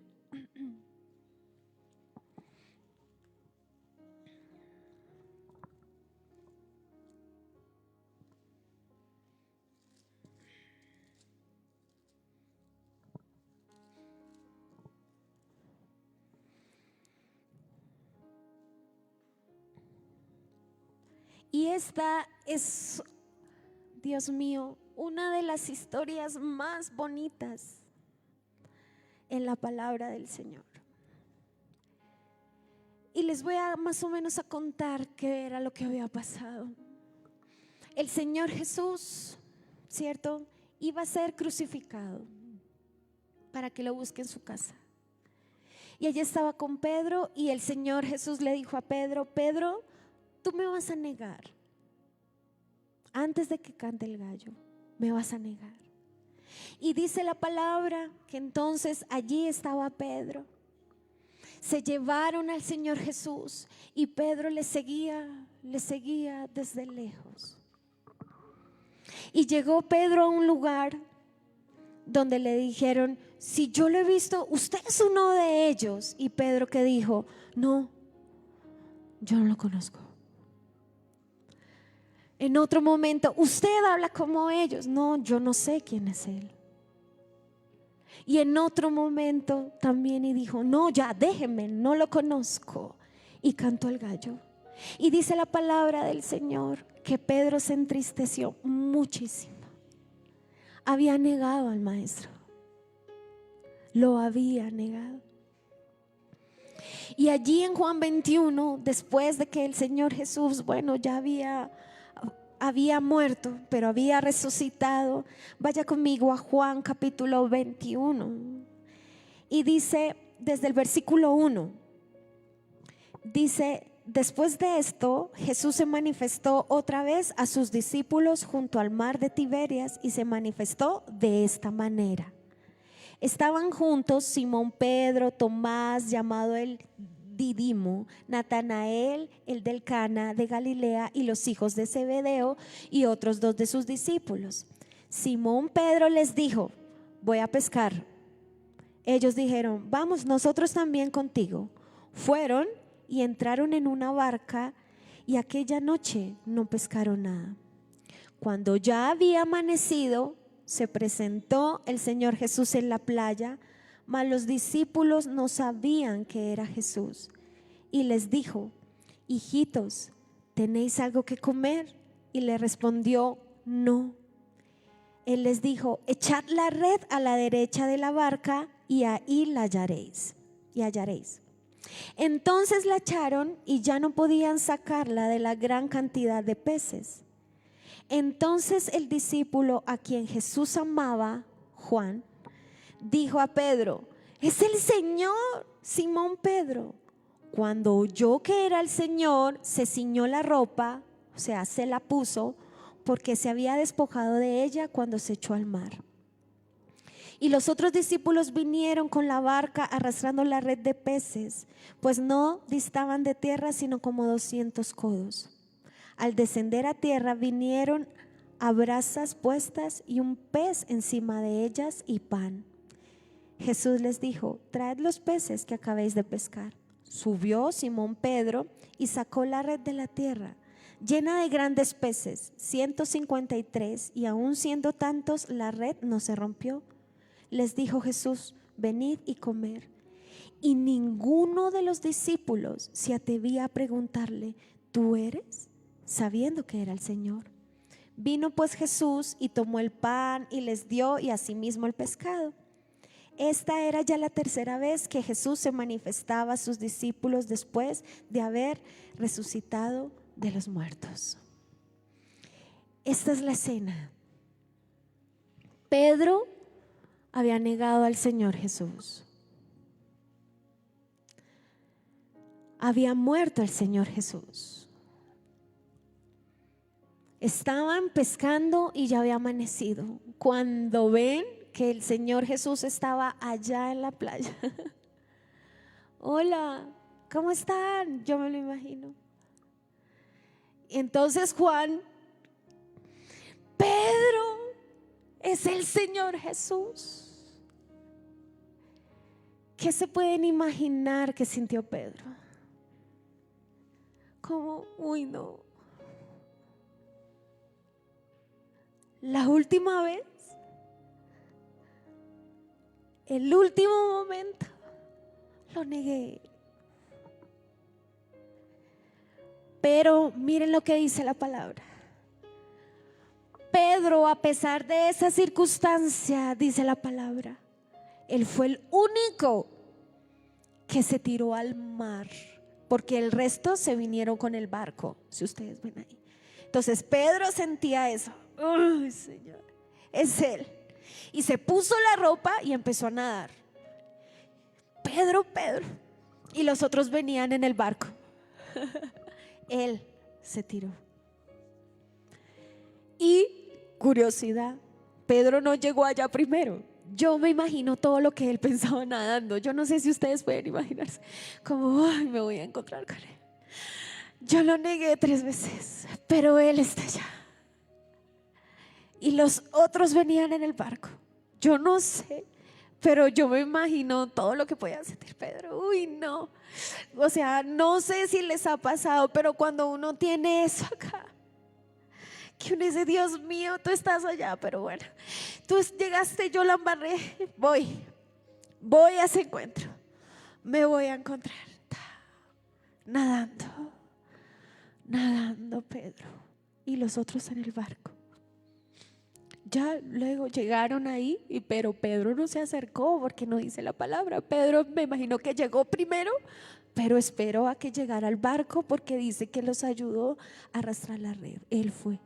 Y esta es, Dios mío, una de las historias más bonitas en la palabra del Señor. Y les voy a más o menos a contar qué era lo que había pasado. El Señor Jesús, ¿cierto?, iba a ser crucificado para que lo busque en su casa. Y allí estaba con Pedro y el Señor Jesús le dijo a Pedro: Pedro, tú me vas a negar. Antes de que cante el gallo, me vas a negar. Y dice la palabra que entonces allí estaba Pedro. Se llevaron al Señor Jesús y Pedro le seguía desde lejos. Y llegó Pedro a un lugar donde le dijeron: si yo lo he visto, usted es uno de ellos. Y Pedro, ¿qué dijo? No, yo no lo conozco. En otro momento: usted habla como ellos. No, yo no sé quién es él. Y en otro momento también y dijo: no, ya déjeme, no lo conozco. Y cantó el gallo. Y dice la palabra del Señor que Pedro se entristeció muchísimo. Había negado al maestro. Lo había negado. Y allí en Juan 21, después de que el Señor Jesús, bueno, ya había muerto, pero había resucitado. Vaya conmigo a Juan capítulo 21. Y dice desde el versículo 1. Dice: después de esto, Jesús se manifestó otra vez a sus discípulos junto al mar de Tiberias y se manifestó de esta manera. Estaban juntos Simón Pedro, Tomás, llamado el Didimo, Natanael, el del Cana de Galilea, y los hijos de Zebedeo y otros dos de sus discípulos. Simón Pedro les dijo: voy a pescar. Ellos dijeron: vamos nosotros también contigo. Fueron y entraron en una barca y aquella noche no pescaron nada. Cuando ya había amanecido, se presentó el Señor Jesús en la playa, mas los discípulos no sabían que era Jesús. Y les dijo: hijitos, ¿tenéis algo que comer? Y le respondió: no. Él les dijo: echad la red a la derecha de la barca y ahí la hallaréis. Entonces la echaron y ya no podían sacarla de la gran cantidad de peces. Entonces el discípulo a quien Jesús amaba, Juan, dijo a Pedro: es el Señor. Simón Pedro, cuando oyó que era el Señor, se ciñó la ropa, o sea, se la puso, porque se había despojado de ella cuando se echó al mar. Y los otros discípulos vinieron con la barca arrastrando la red de peces, pues no distaban de tierra sino como 200 codos. Al descender a tierra vinieron a brasas puestas y un pez encima de ellas y pan. Jesús les dijo: traed los peces que acabéis de pescar. Subió Simón Pedro y sacó la red de la tierra, llena de grandes peces, 153, y aun siendo tantos, la red no se rompió. Les dijo Jesús: venid y comer. Y ninguno de los discípulos se atrevía a preguntarle: ¿tú eres?, sabiendo que era el Señor. Vino pues Jesús y tomó el pan y les dio, y asimismo el pescado. Esta era ya la tercera vez que Jesús se manifestaba a sus discípulos después de haber resucitado de los muertos. Esta es la escena. Pedro había negado al Señor Jesús. Había muerto el Señor Jesús. Estaban pescando y ya había amanecido cuando ven que el Señor Jesús estaba allá en la playa. Hola, ¿cómo están? Yo me lo imagino. Entonces Juan: Pedro, es el Señor Jesús. ¿Qué se pueden imaginar que sintió Pedro? Como: uy, no. La última vez, el último momento, lo negué. Pero miren lo que dice la palabra. Pedro, a pesar de esa circunstancia, dice la palabra, él fue el único que se tiró al mar, porque el resto se vinieron con el barco, si ustedes ven ahí. Entonces Pedro sentía eso. ¡Ay, Señor! Es él. Y se puso la ropa y empezó a nadar. Pedro. Y los otros venían en el barco. Él se tiró. Y curiosidad, Pedro no llegó allá primero. Yo me imagino todo lo que él pensaba nadando. Yo no sé si ustedes pueden imaginarse, como: ay, me voy a encontrar con él. Yo lo negué 3 veces, pero él está allá. Y los otros venían en el barco. Yo no sé, pero yo me imagino todo lo que podía sentir Pedro. Uy, no. O sea, no sé si les ha pasado, pero cuando uno tiene eso acá, que uno dice: Dios mío, tú estás allá, pero bueno, tú llegaste, yo la embarré. Voy a ese encuentro. Me voy a encontrar. Nadando Pedro y los otros en el barco. Ya luego llegaron ahí, pero Pedro no se acercó porque no dice la palabra. Pedro, me imagino que llegó primero, pero esperó a que llegara al barco porque dice que los ayudó a arrastrar la red. Él fue,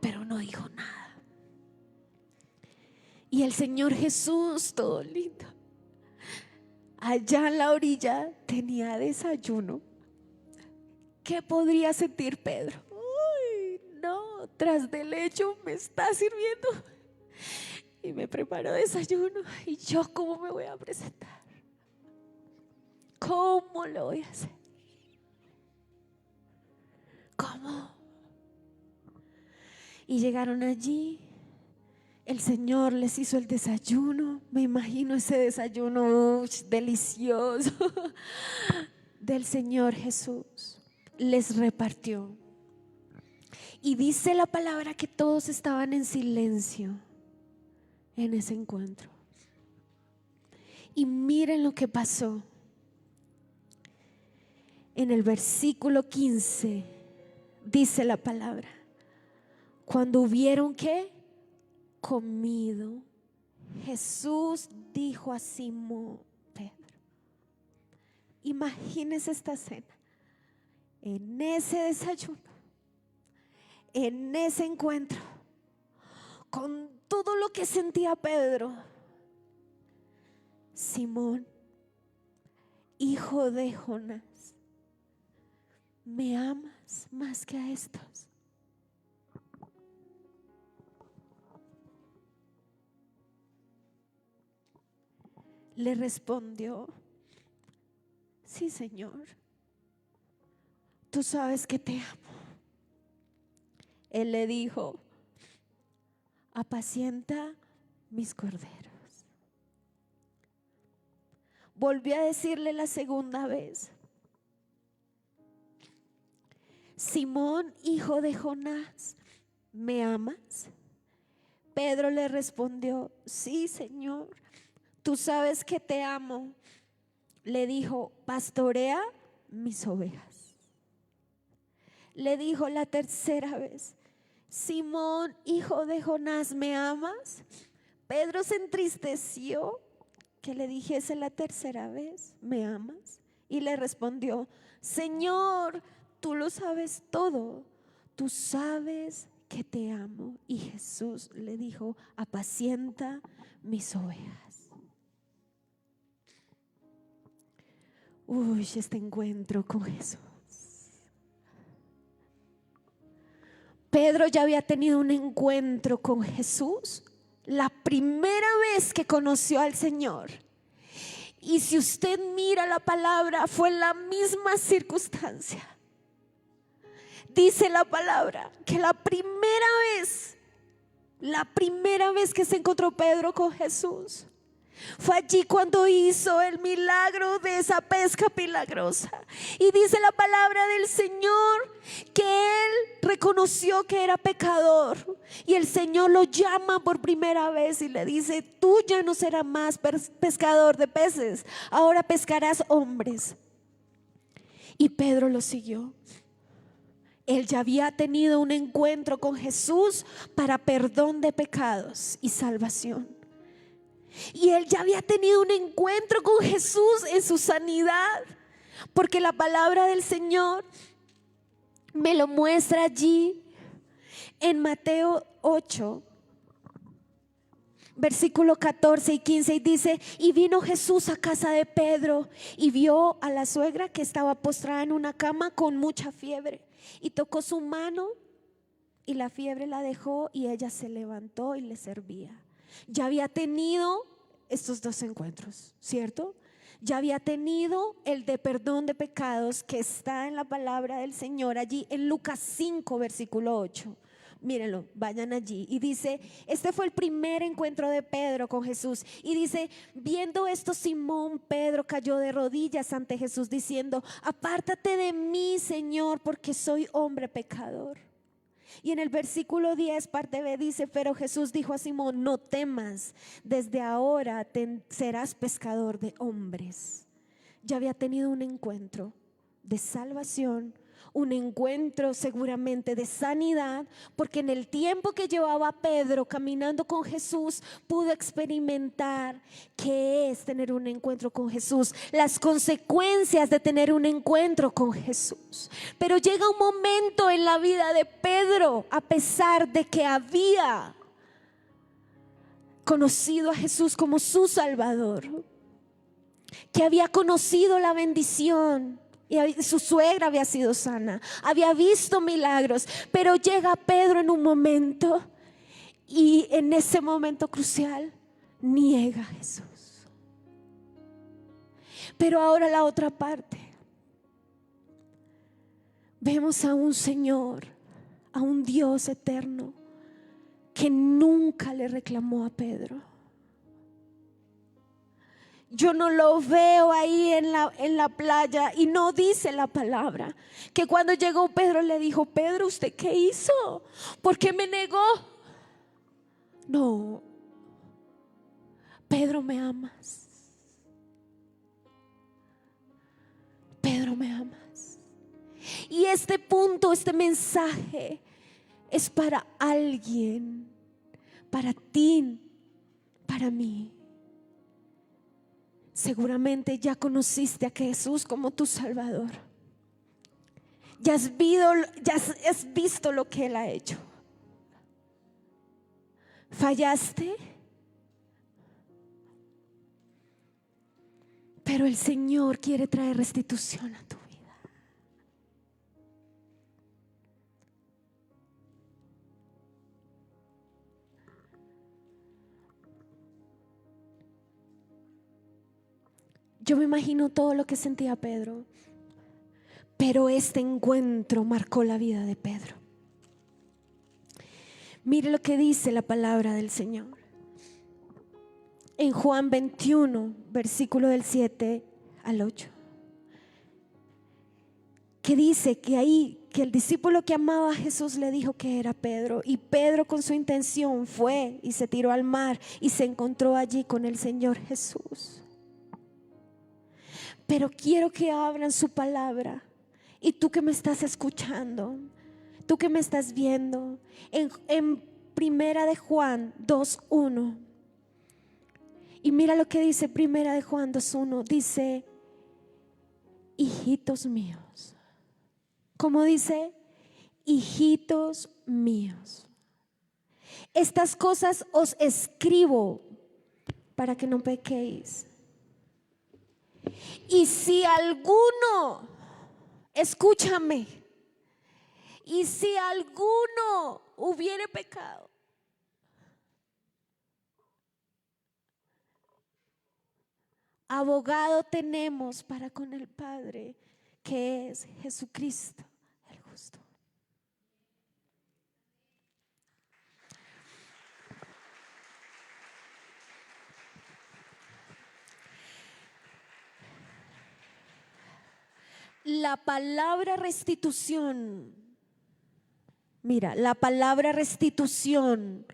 pero no dijo nada. Y el Señor Jesús, todo lindo, allá en la orilla tenía desayuno. ¿Qué podría sentir Pedro? No, tras del lecho me está sirviendo y me preparo desayuno. ¿Y yo cómo me voy a presentar? ¿Cómo lo voy a hacer? ¿Cómo? Y llegaron allí. El Señor les hizo el desayuno. Me imagino ese desayuno delicioso del Señor Jesús. Les repartió. Y dice la palabra que todos estaban en silencio en ese encuentro. Y miren lo que pasó. En el versículo 15 dice la palabra: Cuando hubieron ¿qué? Comido, Jesús dijo a Simón Pedro, imagínese esta cena, en ese desayuno, en ese encuentro, con todo lo que sentía Pedro: Simón, hijo de Jonás, ¿me amas más que a estos? Le respondió: sí, Señor, tú sabes que te amo. Él le dijo: apacienta mis corderos. Volvió a decirle la segunda vez: Simón, hijo de Jonás, ¿me amas? Pedro le respondió: sí, Señor, tú sabes que te amo. Le dijo: pastorea mis ovejas. Le dijo la tercera vez: Simón, hijo de Jonás, ¿me amas? Pedro se entristeció que le dijese la tercera vez: ¿me amas? Y le respondió: Señor, tú lo sabes todo, tú sabes que te amo. Y Jesús le dijo: apacienta mis ovejas. Uy, este encuentro con Jesús. Pedro ya había tenido un encuentro con Jesús la primera vez que conoció al Señor. Y si usted mira la palabra, fue la misma circunstancia. Dice la palabra que la primera vez que se encontró Pedro con Jesús, fue allí cuando hizo el milagro de esa pesca milagrosa. Y dice la palabra del Señor que él reconoció que era pecador, y el Señor lo llama por primera vez y le dice: tú ya no serás más pescador de peces, ahora pescarás hombres. Y Pedro lo siguió. Él ya había tenido un encuentro con Jesús para perdón de pecados y salvación. Y él ya había tenido un encuentro con Jesús en su sanidad, porque la palabra del Señor me lo muestra allí en Mateo 8, versículo 14 y 15, y dice: y vino Jesús a casa de Pedro y vio a la suegra que estaba postrada en una cama con mucha fiebre, y tocó su mano y la fiebre la dejó, y ella se levantó y le servía. Ya había tenido estos dos encuentros, ¿cierto? Ya había tenido el de perdón de pecados, que está en la palabra del Señor allí en Lucas 5, versículo 8. Mírenlo, vayan allí. Y dice: este fue el primer encuentro de Pedro con Jesús. Y dice: viendo esto, Simón Pedro cayó de rodillas ante Jesús diciendo: apártate de mí, Señor, porque soy hombre pecador. Y en el versículo 10, parte B, dice: pero Jesús dijo a Simón: no temas, desde ahora serás pescador de hombres. Ya había tenido un encuentro de salvación, un encuentro seguramente de sanidad, porque en el tiempo que llevaba Pedro caminando con Jesús, pudo experimentar qué es tener un encuentro con Jesús, las consecuencias de tener un encuentro con Jesús. Pero llega un momento en la vida de Pedro, a pesar de que había conocido a Jesús como su Salvador, que había conocido la bendición, y su suegra había sido sana, había visto milagros, pero llega Pedro en un momento, y en ese momento crucial niega a Jesús. Pero ahora la otra parte, vemos a un Señor, a un Dios eterno, que nunca le reclamó a Pedro. Yo no lo veo ahí en la playa, y no dice la palabra que cuando llegó Pedro le dijo: Pedro, ¿usted qué hizo? ¿Por qué me negó? No. Pedro, ¿me amas? Pedro, ¿me amas? Y este punto, este mensaje, es para alguien, para ti, para mí. Seguramente ya conociste a Jesús como tu Salvador. Ya has visto lo que Él ha hecho. ¿Fallaste? Pero el Señor quiere traer restitución a tu vida. Yo me imagino todo lo que sentía Pedro, pero este encuentro marcó la vida de Pedro. Mire lo que dice la palabra del Señor. En Juan 21, versículo del 7 al 8. Que dice que ahí, que el discípulo que amaba a Jesús le dijo que era Pedro. Y Pedro con su intención fue y se tiró al mar y se encontró allí con el Señor Jesús. Pero quiero que abran su palabra. Y tú que me estás escuchando, tú que me estás viendo, en Primera de Juan 2:1. Y mira lo que dice Primera de Juan 2:1. Dice: hijitos míos. ¿Cómo dice? Hijitos míos. Estas cosas os escribo para que no pequéis. Y si alguno, escúchame, y si alguno hubiere pecado, abogado tenemos para con el Padre, que es Jesucristo el justo. La palabra restitución, mira, la palabra restitución,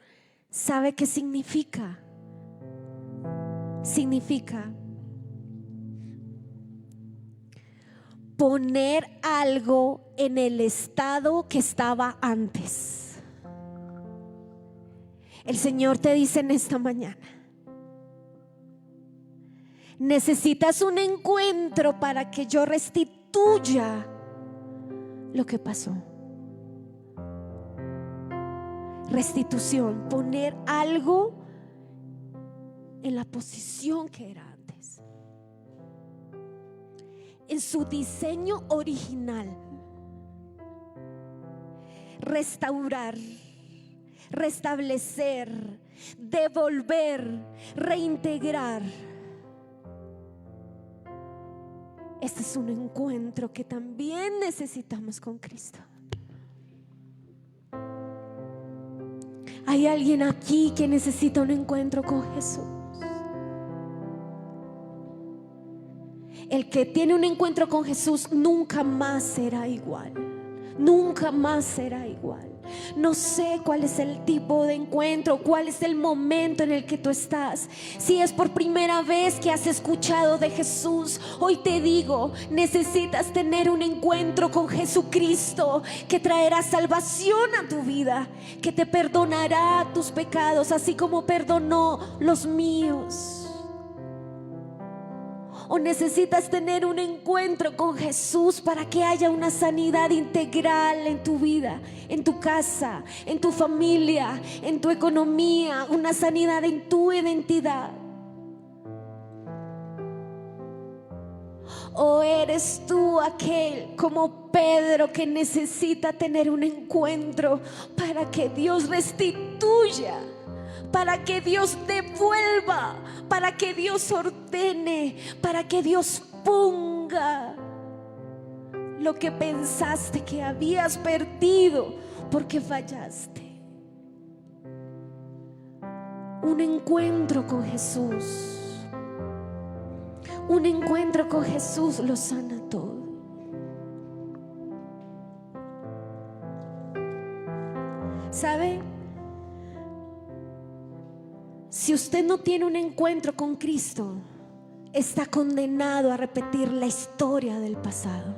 ¿sabe qué significa? Significa poner algo en el estado que estaba antes. El Señor te dice en esta mañana: necesitas un encuentro para que yo restituya lo que pasó. Restitución, poner algo en la posición que era antes, en su diseño original. Restaurar, restablecer, devolver, reintegrar. Este es un encuentro que también necesitamos con Cristo. Hay alguien aquí que necesita un encuentro con Jesús. El que tiene un encuentro con Jesús nunca más será igual. Nunca más será igual. No sé cuál es el tipo de encuentro, cuál es el momento en el que tú estás. Si es por primera vez que has escuchado de Jesús, hoy te digo, necesitas tener un encuentro con Jesucristo, que traerá salvación a tu vida, que te perdonará tus pecados, así como perdonó los míos. O necesitas tener un encuentro con Jesús para que haya una sanidad integral en tu vida, en tu casa, en tu familia, en tu economía, una sanidad en tu identidad. ¿O eres tú aquel como Pedro que necesita tener un encuentro para que Dios restituya, para que Dios devuelva, para que Dios ordene, para que Dios ponga lo que pensaste que habías perdido porque fallaste? Un encuentro con Jesús. Un encuentro con Jesús lo sana todo. ¿Sabe? Si usted no tiene un encuentro con Cristo, está condenado a repetir la historia del pasado.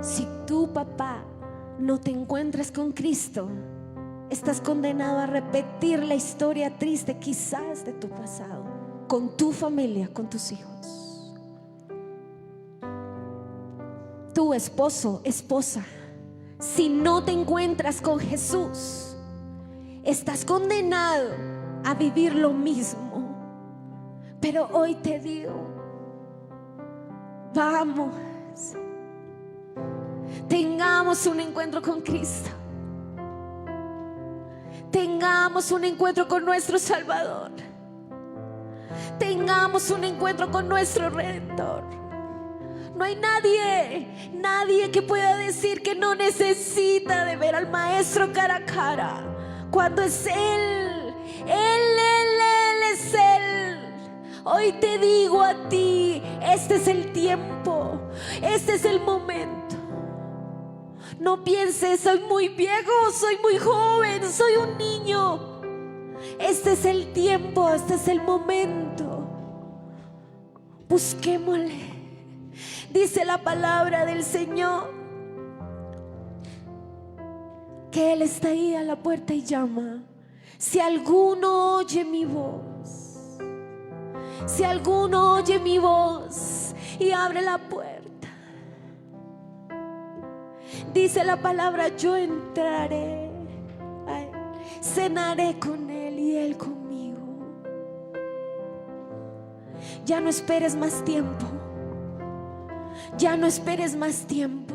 Si tú tu papá no te encuentras con Cristo, estás condenado a repetir la historia triste quizás de tu pasado, con tu familia, con tus hijos. Tu esposo, esposa, si no te encuentras con Jesús, estás condenado a vivir lo mismo. Pero hoy te digo, vamos, tengamos un encuentro con Cristo, tengamos un encuentro con nuestro Salvador, tengamos un encuentro con nuestro Redentor. No hay nadie que pueda decir que no necesita de ver al Maestro cara a cara, cuando es Él es Él. Hoy te digo a ti, este es el tiempo, este es el momento. No pienses, soy muy viejo, soy muy joven, soy un niño. Este es el tiempo, este es el momento. Busquémosle. Dice la palabra del Señor que Él está ahí a la puerta y llama. Si alguno oye mi voz, si alguno oye mi voz y abre la puerta, dice la palabra, yo entraré a Él, cenaré con Él y Él conmigo. Ya no esperes más tiempo. Ya no esperes más tiempo.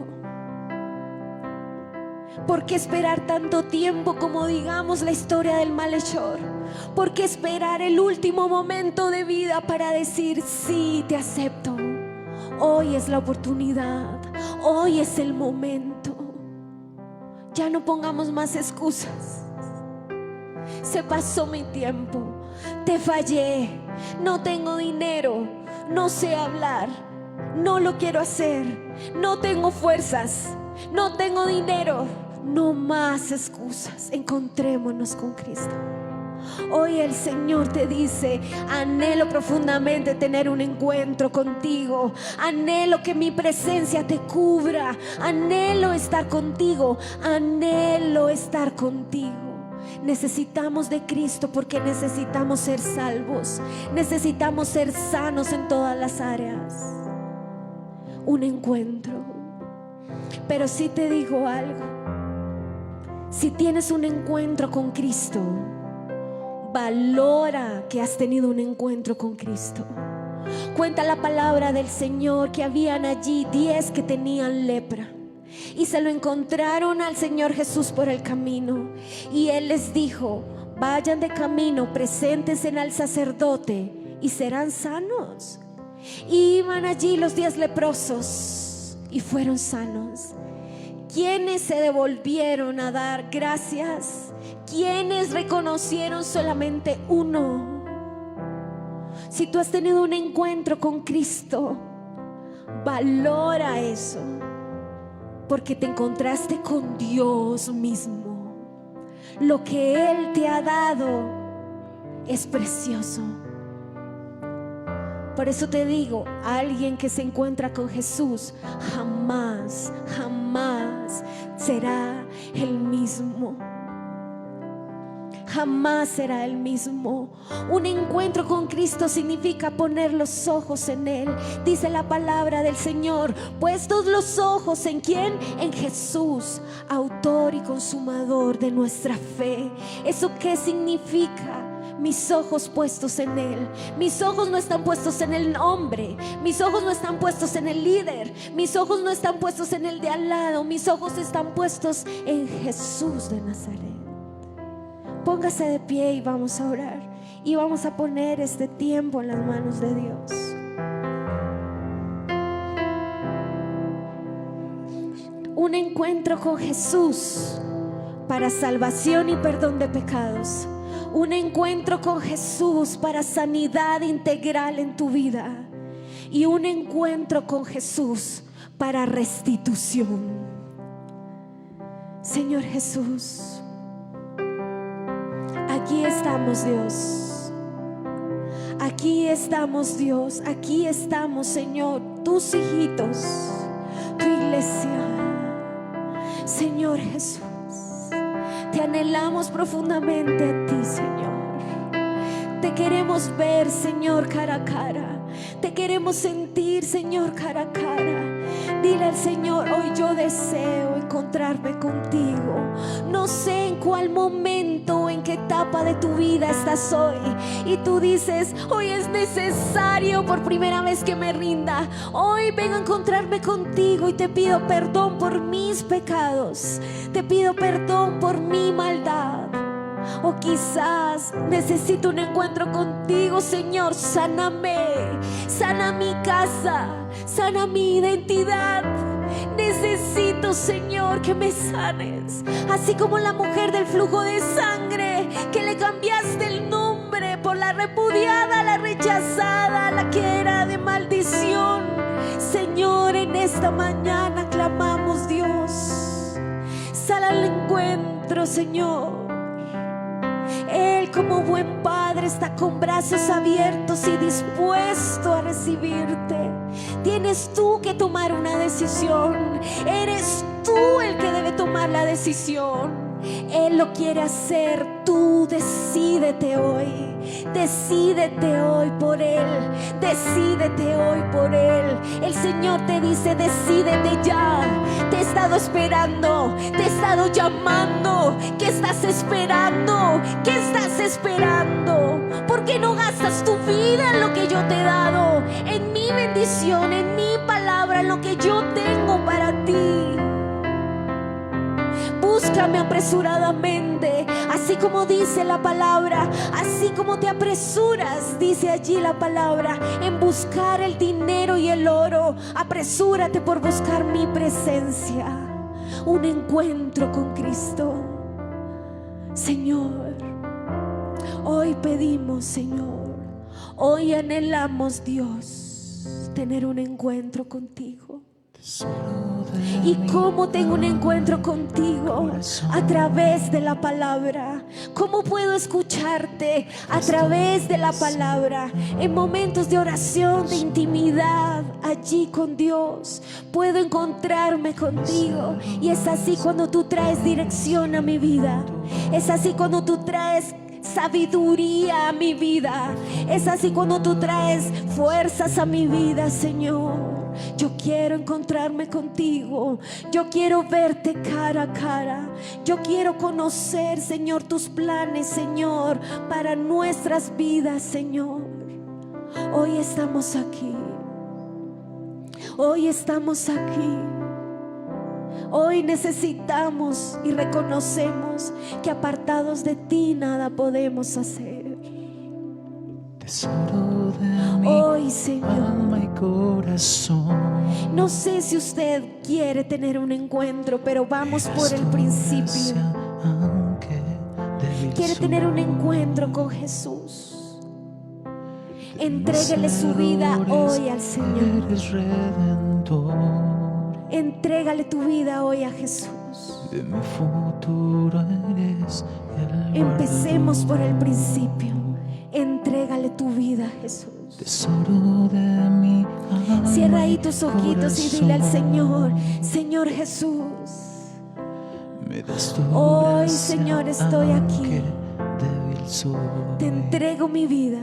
¿Por qué esperar tanto tiempo como digamos la historia del malhechor? ¿Por qué esperar el último momento de vida para decir sí, te acepto? Hoy es la oportunidad, hoy es el momento. Ya no pongamos más excusas. Se pasó mi tiempo, te fallé, no tengo dinero, no sé hablar, no lo quiero hacer, no tengo fuerzas, no tengo dinero. No más excusas. Encontrémonos con Cristo. Hoy el Señor te dice: anhelo profundamente tener un encuentro contigo, anhelo que mi presencia te cubra, anhelo estar contigo, anhelo estar contigo. Necesitamos de Cristo porque necesitamos ser salvos, necesitamos ser sanos en todas las áreas. Un encuentro. Pero sí te digo algo: si tienes un encuentro con Cristo, valora que has tenido un encuentro con Cristo. Cuenta la palabra del Señor que habían allí 10 que tenían lepra y se lo encontraron al Señor Jesús por el camino, y Él les dijo: vayan de camino, preséntense al sacerdote y serán sanos. Iban allí los 10 leprosos y fueron sanos. ¿Quiénes se devolvieron a dar gracias? ¿Quiénes reconocieron solamente uno? Si tú has tenido un encuentro con Cristo, valora eso, porque te encontraste con Dios mismo. Lo que Él te ha dado es precioso. Por eso te digo, alguien que se encuentra con Jesús jamás será el mismo. Jamás será el mismo. Un encuentro con Cristo significa poner los ojos en Él. Dice la palabra del Señor: puestos los ojos ¿en quién? En Jesús, autor y consumador de nuestra fe. ¿Eso qué significa? Mis ojos puestos en Él. Mis ojos no están puestos en el hombre, mis ojos no están puestos en el líder, mis ojos no están puestos en el de al lado, mis ojos están puestos en Jesús de Nazaret. Póngase de pie y vamos a orar, y vamos a poner este tiempo en las manos de Dios. Un encuentro con Jesús para salvación y perdón de pecados. Un encuentro con Jesús para sanidad integral en tu vida. Y un encuentro con Jesús para restitución. Señor Jesús, aquí estamos, Dios. Aquí estamos, Dios. Aquí estamos, Señor, tus hijitos, tu iglesia. Señor Jesús. Te anhelamos profundamente a ti, Señor. Te queremos ver, Señor, cara a cara. Te queremos sentir, Señor, cara a cara. Dile al Señor: hoy yo deseo encontrarme contigo. No sé en cuál momento, en qué etapa de tu vida estás hoy, y tú dices: hoy es necesario por primera vez que me rinda. Hoy vengo a encontrarme contigo y te pido perdón por mis pecados. Te pido perdón por mi maldad. O quizás necesito un encuentro contigo, Señor. Sáname, sana mi casa, sana mi identidad. Necesito, Señor, que me sanes. Así como la mujer del flujo de sangre, que le cambiaste el nombre por la repudiada, la rechazada, la que era de maldición. Señor, en esta mañana clamamos, Dios, sal al encuentro, Señor. Él, como buen padre, está con brazos abiertos y dispuesto a recibirte. Tienes tú que tomar una decisión. Eres tú el que debe tomar la decisión. Él lo quiere hacer. Tú decídete hoy. Decídete hoy por Él. Decídete hoy por Él. El Señor te dice: decídete ya. Te he estado esperando, te he estado llamando. ¿Qué estás esperando? ¿Qué estás esperando? ¿Por qué no gastas tu vida en lo que yo te he dado? En mi bendición, en mi palabra, en lo que yo tengo para ti. Búscame apresuradamente, así como dice la palabra. Así como te apresuras, dice allí la palabra, en buscar el dinero y el oro. Apresúrate por buscar mi presencia. Un encuentro con Cristo. Señor, hoy pedimos, Señor, hoy anhelamos, Dios, tener un encuentro contigo. ¿Y cómo tengo un encuentro contigo? A través de la palabra. ¿Cómo puedo escucharte? A través de la palabra. En momentos de oración, de intimidad, allí con Dios, puedo encontrarme contigo. Y es así cuando tú traes dirección a mi vida. Es así cuando tú traes sabiduría a mi vida. Es así cuando tú traes fuerzas a mi vida, Señor. Yo quiero encontrarme contigo. Yo quiero verte cara a cara. Yo quiero conocer, Señor, tus planes, Señor, para nuestras vidas, Señor. Hoy estamos aquí. Hoy estamos aquí. Hoy necesitamos y reconocemos que apartados de ti nada podemos hacer. Tesoro de mi Hoy, Señor, alma y corazón. no sé si usted quiere tener un encuentro, pero vamos por el principio. Quiere tener un encuentro con Jesús. Entréguele su vida hoy al Señor. Entrégale tu vida hoy a Jesús. De mi futuro eres el Empecemos por el principio. Entrégale tu vida a Jesús. tesoro de mi alma. Cierra ahí tus ojitos y dile al corazón. Señor: Señor Jesús, Me das tu hoy, gracia, Señor, estoy aquí. aunque débil soy. Te entrego mi vida.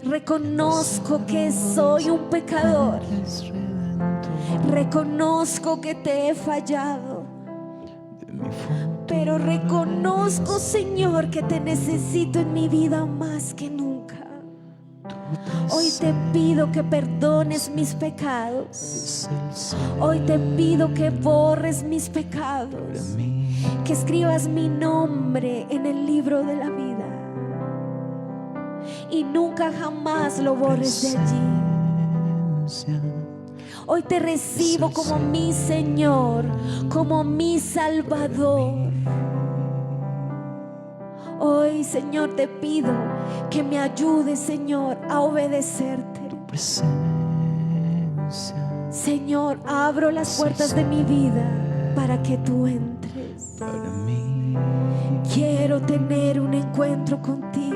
Reconozco que soy un pecador. Eres redentor Reconozco que te he fallado. de mi futuro. Pero reconozco, Señor, que te necesito en mi vida más que nunca. Hoy te pido que perdones mis pecados. Es el cielo Hoy te pido que borres mis pecados. para mí. Que escribas mi nombre en el libro de la vida. Y nunca jamás lo borres de allí. Presencia. Hoy te recibo como mi Señor, como mi Salvador. Hoy, Señor, te pido que me ayudes, Señor, a obedecerte. Presencia. Señor, abro las puertas de mi vida para que tú entres. Para mí. Quiero tener un encuentro contigo.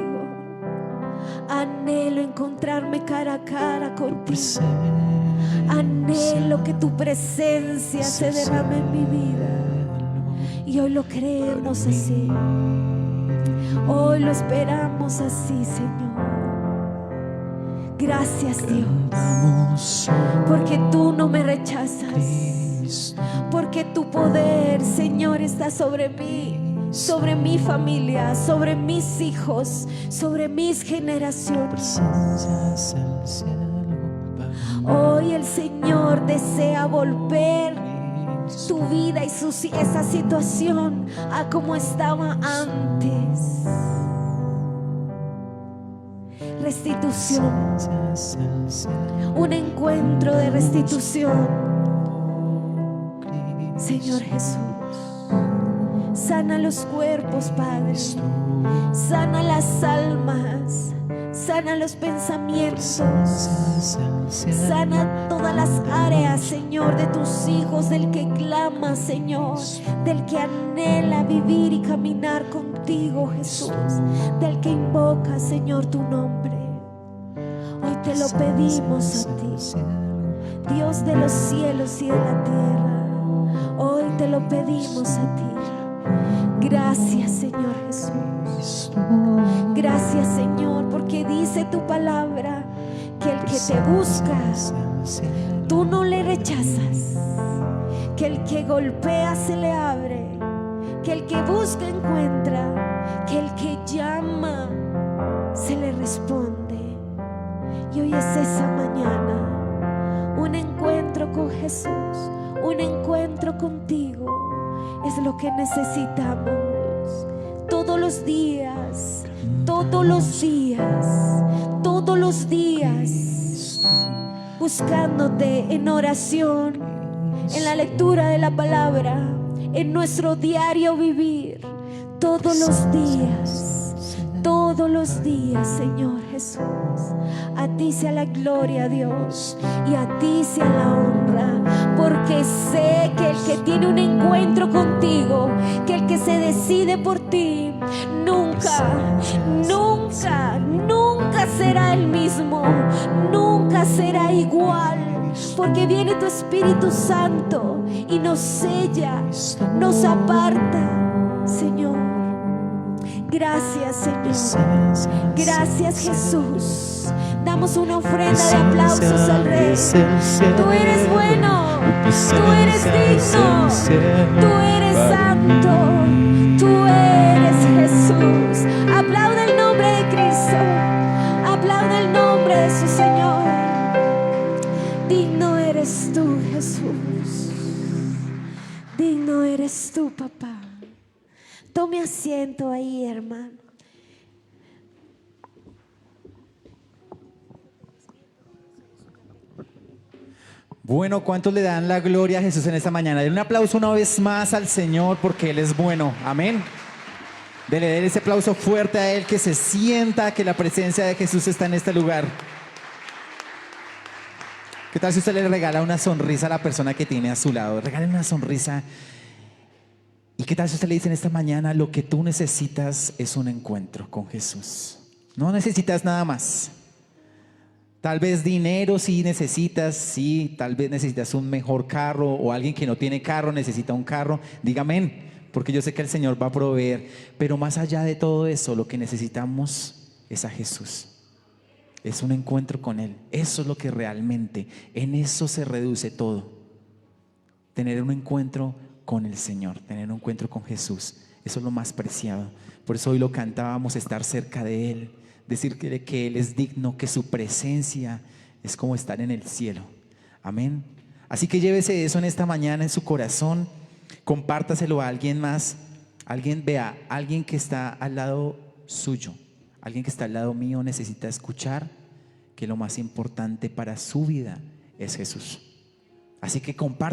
Anhelo encontrarme cara a cara contigo. Presencia. Anhelo que tu presencia se derrame en mi vida. Y hoy lo creemos así. Hoy lo esperamos así, Señor. Gracias, Dios, porque tú no me rechazas, porque tu poder, Señor, está sobre mí, sobre mi familia, sobre mis hijos, sobre mis generaciones. Hoy el Señor desea volver tu vida y esa situación a como estaba antes. Restitución, un encuentro de restitución. Señor Jesús, sana los cuerpos, Padre, sana las almas, sana los pensamientos, sana todas las áreas, Señor, de tus hijos, del que clama, Señor, del que anhela vivir y caminar contigo, Jesús, del que invoca, Señor, tu nombre. Hoy te lo pedimos a ti, Dios de los cielos y de la tierra. Hoy te lo pedimos a ti. Gracias, Señor Jesús. Gracias, Señor, porque dice tu palabra que el que te busca, tú no le rechazas, que el que golpea se le abre, que el que busca encuentra, que el que llama se le responde. Y hoy es esa mañana, un encuentro con Jesús, un encuentro contigo, es lo que necesitamos. Todos los días, todos los días, todos los días, buscándote en oración, en la lectura de la palabra, en nuestro diario vivir, todos los días, Señor Jesús. A ti sea la gloria, Dios, y a ti sea la honra, porque sé que el que tiene un encuentro contigo, que el que se decide por ti, nunca será el mismo, nunca será igual, porque viene tu Espíritu Santo y nos sella, nos aparta, Señor. Gracias, Señor. Gracias, Jesús. Damos una ofrenda de aplausos al Rey. Tú eres bueno, tú eres digno, tú eres santo, tú eres Jesús. Aplauda el nombre de Cristo, aplauda el nombre de su Señor. Digno eres tú, Jesús. Digno eres tú, papá. Tome asiento ahí, hermano. Bueno, ¿cuántos le dan la gloria a Jesús en esta mañana? Denle un aplauso una vez más al Señor porque Él es bueno. Amén. Dele ese aplauso fuerte a Él, que se sienta que la presencia de Jesús está en este lugar. ¿Qué tal si usted le regala una sonrisa a la persona que tiene a su lado? Regálale una sonrisa. ¿Y qué tal si usted le dice en esta mañana: lo que tú necesitas es un encuentro con Jesús? No necesitas nada más. Tal vez dinero sí necesitas, sí, tal vez necesitas un mejor carro, o alguien que no tiene carro necesita un carro. Diga amén, porque yo sé que el Señor va a proveer. Pero más allá de todo eso, lo que necesitamos es a Jesús. Es un encuentro con Él. Eso es lo que realmente, en eso se reduce todo. Tener un encuentro con el Señor, tener un encuentro con Jesús, eso es lo más preciado. Por eso hoy lo cantábamos, estar cerca de Él, decir que Él es digno, que su presencia es como estar en el cielo. Amén. Así que llévese eso en esta mañana en su corazón, compártaselo a alguien más. Alguien que está al lado suyo, alguien que está al lado mío necesita escuchar que lo más importante para su vida es Jesús. Así que compártaselo.